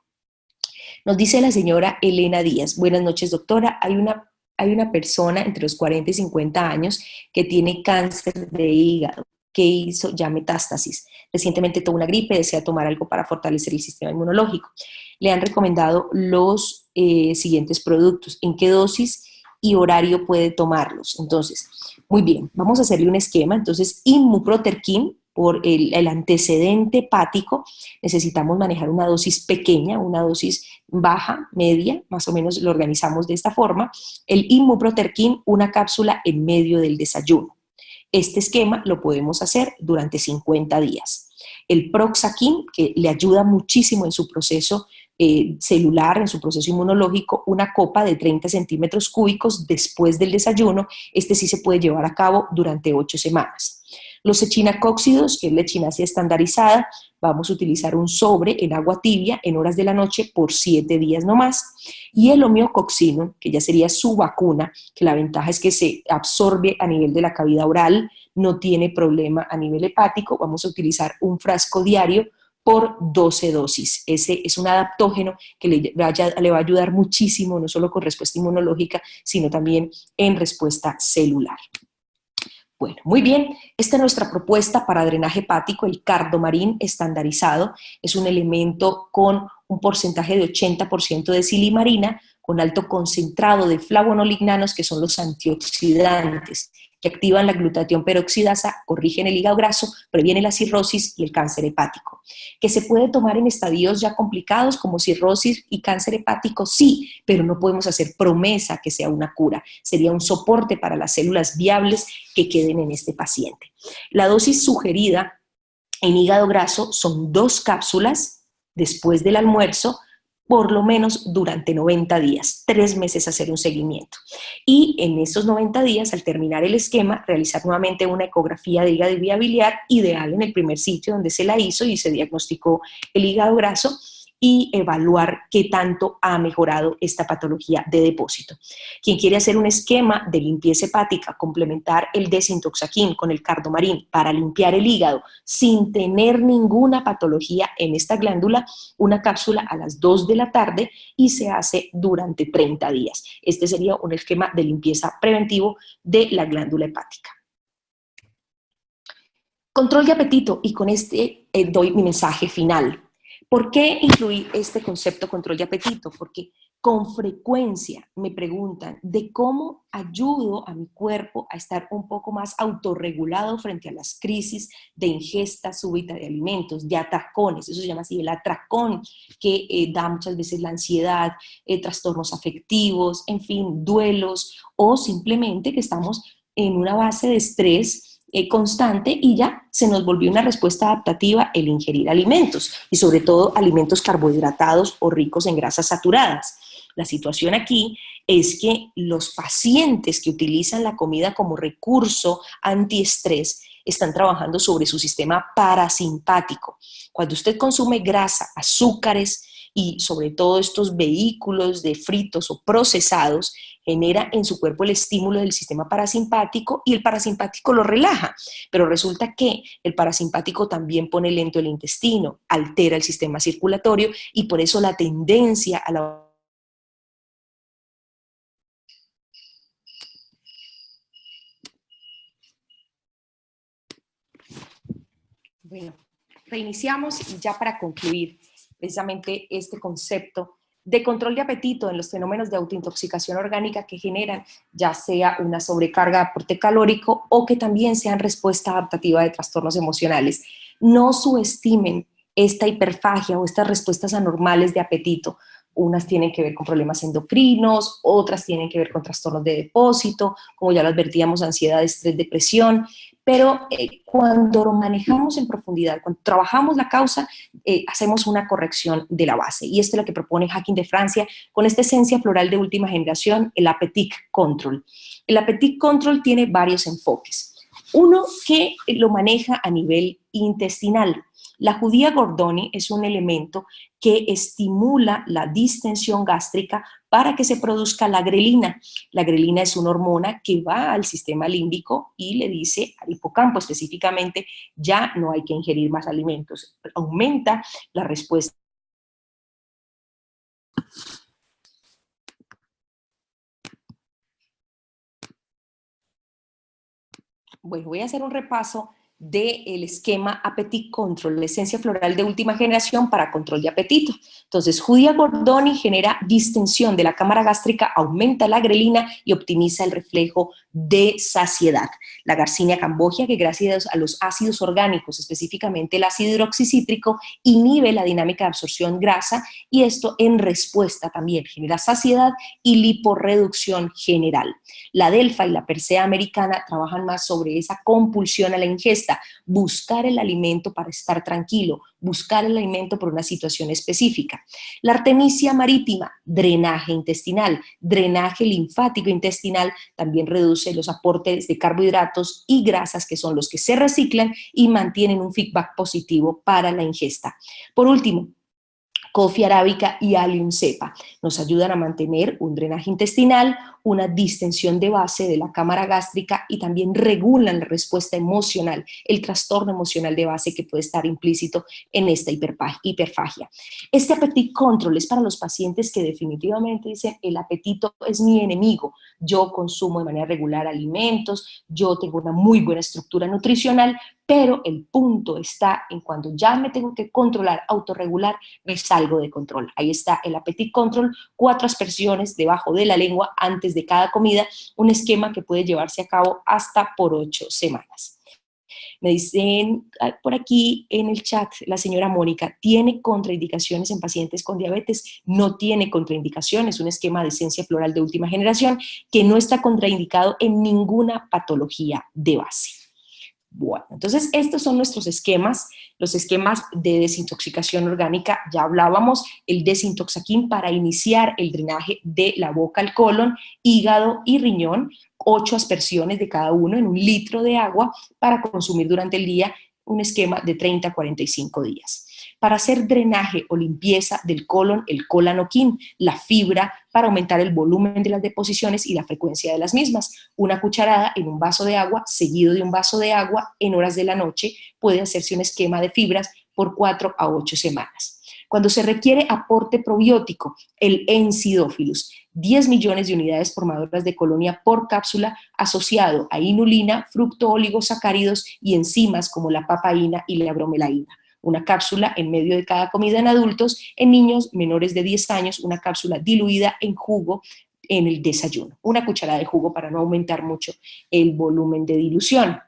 Nos dice la señora Elena Díaz: buenas noches, doctora. Hay una persona entre los 40 y 50 años que tiene cáncer de hígado, que hizo ya metástasis. Recientemente tuvo una gripe, desea tomar algo para fortalecer el sistema inmunológico. Le han recomendado los siguientes productos. ¿En qué dosis y horario puede tomarlos? Entonces, muy bien, vamos a hacerle un esquema. Entonces, Immunoprotection, por el antecedente hepático, necesitamos manejar una dosis pequeña, una dosis baja, media, más o menos lo organizamos de esta forma. El Immunoprotection, una cápsula en medio del desayuno. Este esquema lo podemos hacer durante 50 días. El Proxaquin, que le ayuda muchísimo en su proceso celular, en su proceso inmunológico, una copa de 30 centímetros cúbicos después del desayuno. Este sí se puede llevar a cabo durante 8 semanas. Los echinacóxidos, que es la echinacea estandarizada, vamos a utilizar un sobre en agua tibia en horas de la noche por 7 días nomás. Y el homeococcino, que ya sería su vacuna, que la ventaja es que se absorbe a nivel de la cavidad oral, no tiene problema a nivel hepático, vamos a utilizar un frasco diario por 12 dosis. Ese es un adaptógeno que le va a ayudar muchísimo, no solo con respuesta inmunológica, sino también en respuesta celular. Bueno, muy bien, esta es nuestra propuesta para drenaje hepático, el Cardomarin estandarizado. Es un elemento con un porcentaje de 80% de silimarina, con alto concentrado de flavonolignanos, que son los antioxidantes, que activan la glutatión peroxidasa, corrigen el hígado graso, previenen la cirrosis y el cáncer hepático. ¿Que se puede tomar en estadios ya complicados como cirrosis y cáncer hepático? Sí, pero no podemos hacer promesa que sea una cura. Sería un soporte para las células viables que queden en este paciente. La dosis sugerida en hígado graso son 2 cápsulas después del almuerzo, por lo menos durante 90 días, 3 meses hacer un seguimiento. Y en esos 90 días, al terminar el esquema, realizar nuevamente una ecografía de hígado y vía biliar, ideal en el primer sitio donde se la hizo y se diagnosticó el hígado graso, y evaluar qué tanto ha mejorado esta patología de depósito. Quien quiere hacer un esquema de limpieza hepática, complementar el desintoxaquín con el Cardomarin para limpiar el hígado sin tener ninguna patología en esta glándula, una cápsula a las 2 de la tarde y se hace durante 30 días. Este sería un esquema de limpieza preventivo de la glándula hepática. Control de apetito, y con este doy mi mensaje final. ¿Por qué incluí este concepto control de apetito? Porque con frecuencia me preguntan de cómo ayudo a mi cuerpo a estar un poco más autorregulado frente a las crisis de ingesta súbita de alimentos, de atracones, eso se llama así, el atracón que da muchas veces la ansiedad, trastornos afectivos, en fin, duelos, o simplemente que estamos en una base de estrés constante y ya se nos volvió una respuesta adaptativa el ingerir alimentos, y sobre todo alimentos carbohidratados o ricos en grasas saturadas. La situación aquí es que los pacientes que utilizan la comida como recurso antiestrés están trabajando sobre su sistema parasimpático. Cuando usted consume grasa, azúcares, y sobre todo estos vehículos de fritos o procesados genera en su cuerpo el estímulo del sistema parasimpático y el parasimpático lo relaja, pero resulta que el parasimpático también pone lento el intestino, altera el sistema circulatorio y por eso la tendencia a la... Bueno, reiniciamos y ya para concluir precisamente este concepto de control de apetito en los fenómenos de autointoxicación orgánica que generan ya sea una sobrecarga de aporte calórico o que también sean respuesta adaptativa de trastornos emocionales. No subestimen esta hiperfagia o estas respuestas anormales de apetito. Unas tienen que ver con problemas endocrinos, otras tienen que ver con trastornos de depósito, como ya lo advertíamos, ansiedad, estrés, depresión, pero cuando lo manejamos en profundidad, cuando trabajamos la causa, hacemos una corrección de la base. Y esto es lo que propone Hacking de Francia con esta esencia floral de última generación, el Appétit Control. El Appétit Control tiene varios enfoques. Uno que lo maneja a nivel intestinal. La judía Gordoni es un elemento que estimula la distensión gástrica para que se produzca la grelina. La grelina es una hormona que va al sistema límbico y le dice al hipocampo específicamente, ya no hay que ingerir más alimentos. Aumenta la respuesta. Bueno, voy a hacer un repaso del esquema Appétit Control, la esencia floral de última generación para control de apetito. Entonces, Judía Gordoni genera distensión de la cámara gástrica, aumenta la grelina y optimiza el reflejo de saciedad. La Garcinia cambogia, que gracias a los ácidos orgánicos, específicamente el ácido hidroxicítrico, inhibe la dinámica de absorción grasa y esto en respuesta también genera saciedad y liporreducción general. La Delfa y la Persea americana trabajan más sobre esa compulsión a la ingesta, buscar el alimento para estar tranquilo, buscar el alimento por una situación específica. La Artemisia marítima, drenaje intestinal, drenaje linfático intestinal, también reduce los aportes de carbohidratos y grasas que son los que se reciclan y mantienen un feedback positivo para la ingesta. Por último, Coffea arábica y Allium cepa nos ayudan a mantener un drenaje intestinal, una distensión de base de la cámara gástrica y también regulan la respuesta emocional, el trastorno emocional de base que puede estar implícito en esta hiperfagia. Este Appétit Control es para los pacientes que definitivamente dicen el apetito es mi enemigo, yo consumo de manera regular alimentos, yo tengo una muy buena estructura nutricional, pero el punto está en cuando ya me tengo que controlar, autorregular, me salgo de control. Ahí está el Appétit Control, 4 aspersiones debajo de la lengua antes de cada comida, un esquema que puede llevarse a cabo hasta por 8 semanas. Me dicen por aquí en el chat, la señora Mónica, ¿tiene contraindicaciones en pacientes con diabetes? No tiene contraindicaciones, un esquema de esencia floral de última generación que no está contraindicado en ninguna patología de base. Bueno, entonces estos son nuestros esquemas, los esquemas de desintoxicación orgánica. Ya hablábamos, el desintoxaquín para iniciar el drenaje de la boca al colon, hígado y riñón, 8 aspersiones de cada uno en 1 litro de agua para consumir durante el día, un esquema de 30 a 45 días. Para hacer drenaje o limpieza del colon, el colanoquín, la fibra para aumentar el volumen de las deposiciones y la frecuencia de las mismas. 1 cucharada en un vaso de agua, seguido de un vaso de agua en horas de la noche, puede hacerse un esquema de fibras por 4 a 8 semanas. Cuando se requiere aporte probiótico, el Encidófilus, 10 millones de unidades formadoras de colonia por cápsula asociado a inulina, fructooligosacáridos y enzimas como la papaína y la bromelaína. 1 cápsula en medio de cada comida en adultos, en niños menores de 10 años, 1 cápsula diluida en jugo en el desayuno. 1 cucharada de jugo para no aumentar mucho el volumen de dilución.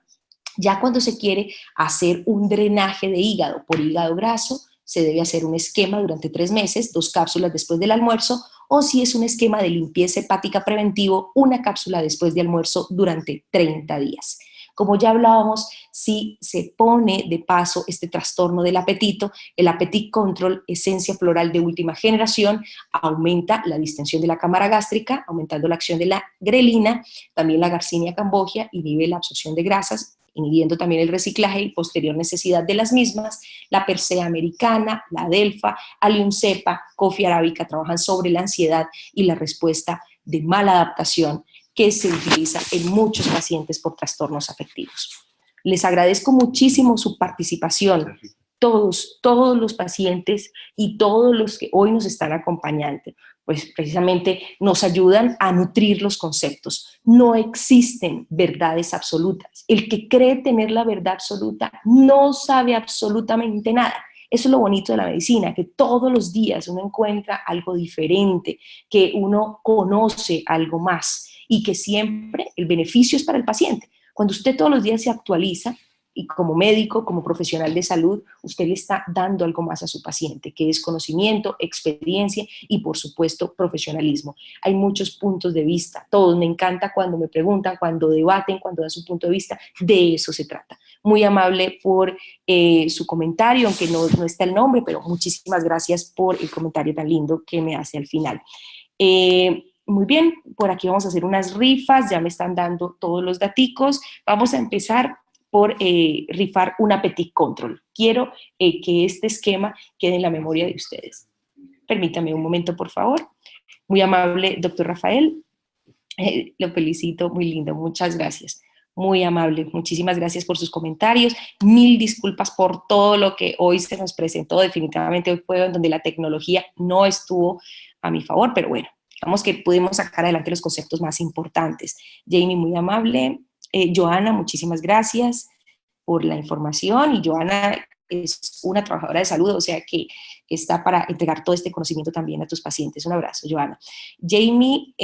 Ya cuando se quiere hacer un drenaje de hígado por hígado graso, se debe hacer un esquema durante 3 meses, 2 cápsulas después del almuerzo, o si es un esquema de limpieza hepática preventivo, 1 cápsula después de almuerzo durante 30 días. Como ya hablábamos, si se pone de paso este trastorno del apetito, el Appétit Control, esencia floral de última generación, aumenta la distensión de la cámara gástrica, aumentando la acción de la grelina, también la Garcinia cambogia inhibe la absorción de grasas, inhibiendo también el reciclaje y posterior necesidad de las mismas. La Persea americana, la Delfa, Allium cepa, Coffea arábica trabajan sobre la ansiedad y la respuesta de mala adaptación que se utiliza en muchos pacientes por trastornos afectivos. Les agradezco muchísimo su participación, todos los pacientes y todos los que hoy nos están acompañando, pues precisamente nos ayudan a nutrir los conceptos. No existen verdades absolutas. El que cree tener la verdad absoluta no sabe absolutamente nada. Eso es lo bonito de la medicina, que todos los días uno encuentra algo diferente, que uno conoce algo más y que siempre el beneficio es para el paciente. Cuando usted todos los días se actualiza, y como médico, como profesional de salud, usted le está dando algo más a su paciente, que es conocimiento, experiencia y, por supuesto, profesionalismo. Hay muchos puntos de vista, todos me encanta cuando me preguntan, cuando debaten, cuando dan su punto de vista, de eso se trata. Muy amable por su comentario, aunque no está el nombre, pero muchísimas gracias por el comentario tan lindo que me hace al final. Muy bien, por aquí vamos a hacer unas rifas, ya me están dando todos los daticos. Vamos a empezar por rifar una petit control. Quiero que este esquema quede en la memoria de ustedes. Permítame un momento, por favor. Muy amable, doctor Rafael. Lo felicito, muy lindo, muchas gracias. Muy amable, muchísimas gracias por sus comentarios. Mil disculpas por todo lo que hoy se nos presentó. Definitivamente hoy fue donde la tecnología no estuvo a mi favor, pero bueno, digamos que pudimos sacar adelante los conceptos más importantes. Jamie, muy amable. Joana, muchísimas gracias por la información, y Joana es una trabajadora de salud, o sea que está para entregar todo este conocimiento también a tus pacientes. Un abrazo, Joana. Jamie,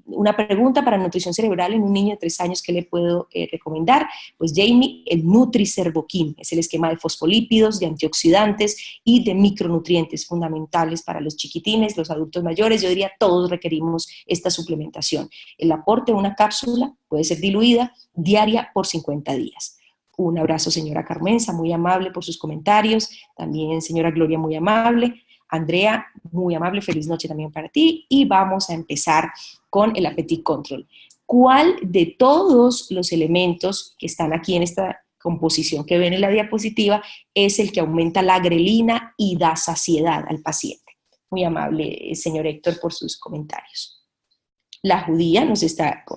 una pregunta para nutrición cerebral en un niño de 3 años, ¿qué le puedo recomendar? Pues Jamie, el Nutri-Cervoquin, es el esquema de fosfolípidos, de antioxidantes y de micronutrientes fundamentales para los chiquitines, los adultos mayores. Yo diría todos requerimos esta suplementación. El aporte de una cápsula puede ser diluida diaria por 50 días. Un abrazo, señora Carmenza, muy amable por sus comentarios. También, señora Gloria, muy amable. Andrea, muy amable, feliz noche también para ti. Y vamos a empezar con el Appetit Control. ¿Cuál de todos los elementos que están aquí en esta composición que ven en la diapositiva es el que aumenta la grelina y da saciedad al paciente? Muy amable, señor Héctor, por sus comentarios. La judía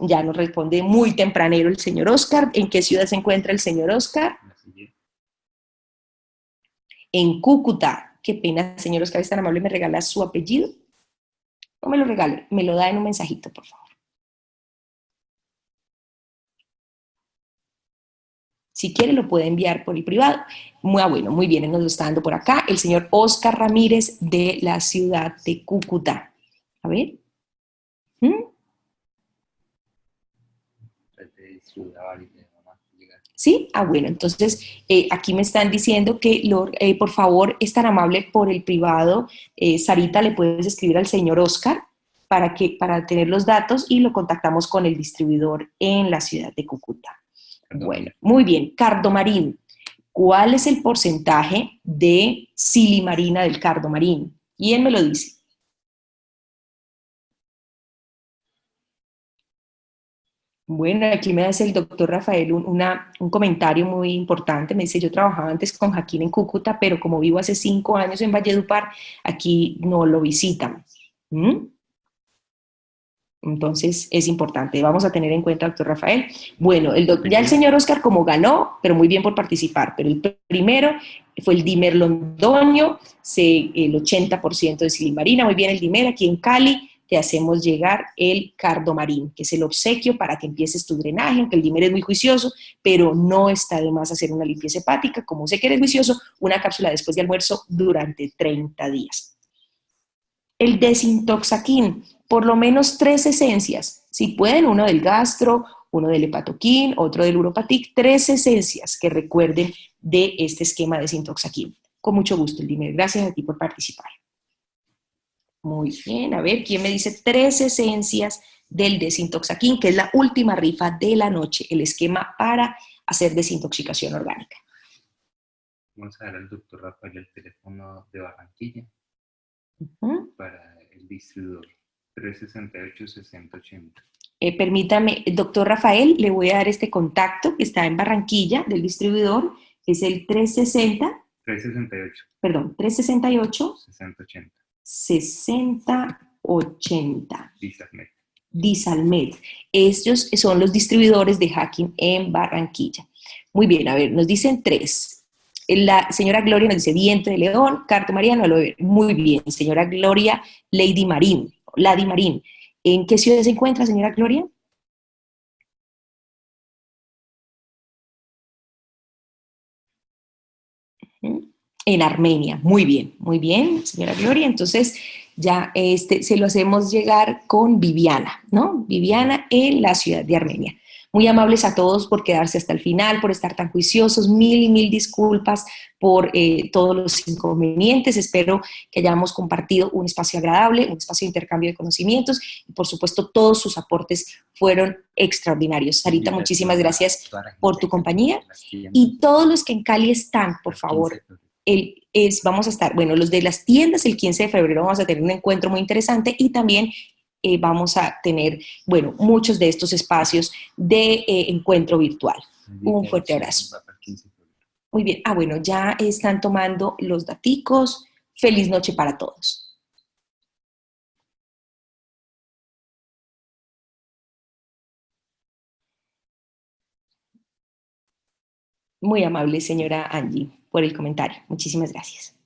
ya nos responde muy tempranero el señor Oscar. ¿En qué ciudad se encuentra el señor Oscar? En Cúcuta. Qué pena, señor Oscar, es tan amable, ¿me regala su apellido? No me lo regale, me lo da en un mensajito, por favor. Si quiere, lo puede enviar por el privado. Bueno, muy bien, nos lo está dando por acá el señor Oscar Ramírez de la ciudad de Cúcuta. A ver. ¿Sí? Bueno, entonces aquí me están diciendo que, por favor, es tan amable por el privado. Sarita, le puedes escribir al señor Oscar para tener los datos y lo contactamos con el distribuidor en la ciudad de Cúcuta. Bueno, muy bien. Cardomarín. ¿Cuál es el porcentaje de silimarina del cardomarín? ¿Quién me lo dice? Bueno, aquí me hace el doctor Rafael un comentario muy importante. Me dice, yo trabajaba antes con Jaquín en Cúcuta, pero como vivo hace 5 años en Valledupar, aquí no lo visitan. Entonces es importante. Vamos a tener en cuenta, doctor Rafael. Bueno, ya el señor Oscar como ganó, pero muy bien por participar. Pero el primero fue el Dimer Londoño, el 80% de silimarina. Muy bien el Dimer, aquí en Cali te hacemos llegar el Cardomarín, que es el obsequio para que empieces tu drenaje, aunque el Dimer es muy juicioso, pero no está de más hacer una limpieza hepática. Como sé que eres juicioso, una cápsula después de almuerzo durante 30 días. El desintoxaquín, por lo menos 3 esencias, si pueden, uno del gastro, uno del hepatoquín, otro del uropatic, 3 esencias que recuerden de este esquema de desintoxaquín. Con mucho gusto, Eldimer. Gracias a ti por participar. Muy bien, a ver, ¿quién me dice 3 esencias del desintoxaquín, que es la última rifa de la noche, el esquema para hacer desintoxicación orgánica? Vamos a dar al doctor Rafael el teléfono de Barranquilla para el distribuidor 368-6080. Permítame, doctor Rafael, le voy a dar este contacto que está en Barranquilla del distribuidor, es el 360, 368, perdón, 368 6080, 6080. Disalmed. Disalmed. Ellos son los distribuidores de Hacking en Barranquilla. Muy bien, a ver, nos dicen 3. La señora Gloria nos dice Diente de León, Carta Mariano, muy bien. Señora Gloria, Lady Marín. ¿En qué ciudad se encuentra, señora Gloria? En Armenia. Muy bien, señora Gloria. Entonces, ya se lo hacemos llegar con Viviana, ¿no? Viviana en la ciudad de Armenia. Muy amables a todos por quedarse hasta el final, por estar tan juiciosos. Mil y mil disculpas por todos los inconvenientes. Espero que hayamos compartido un espacio agradable, un espacio de intercambio de conocimientos y, por supuesto, todos sus aportes fueron extraordinarios. Sarita, muchísimas gracias por tu compañía. Y todos los que en Cali están, por favor, vamos a estar, bueno, los de las tiendas el 15 de febrero vamos a tener un encuentro muy interesante y también vamos a tener, bueno, muchos de estos espacios de encuentro virtual. Un fuerte abrazo. Muy bien. Bueno, ya están tomando los daticos. Feliz noche para todos. Muy amable, señora Angie, por el comentario. Muchísimas gracias.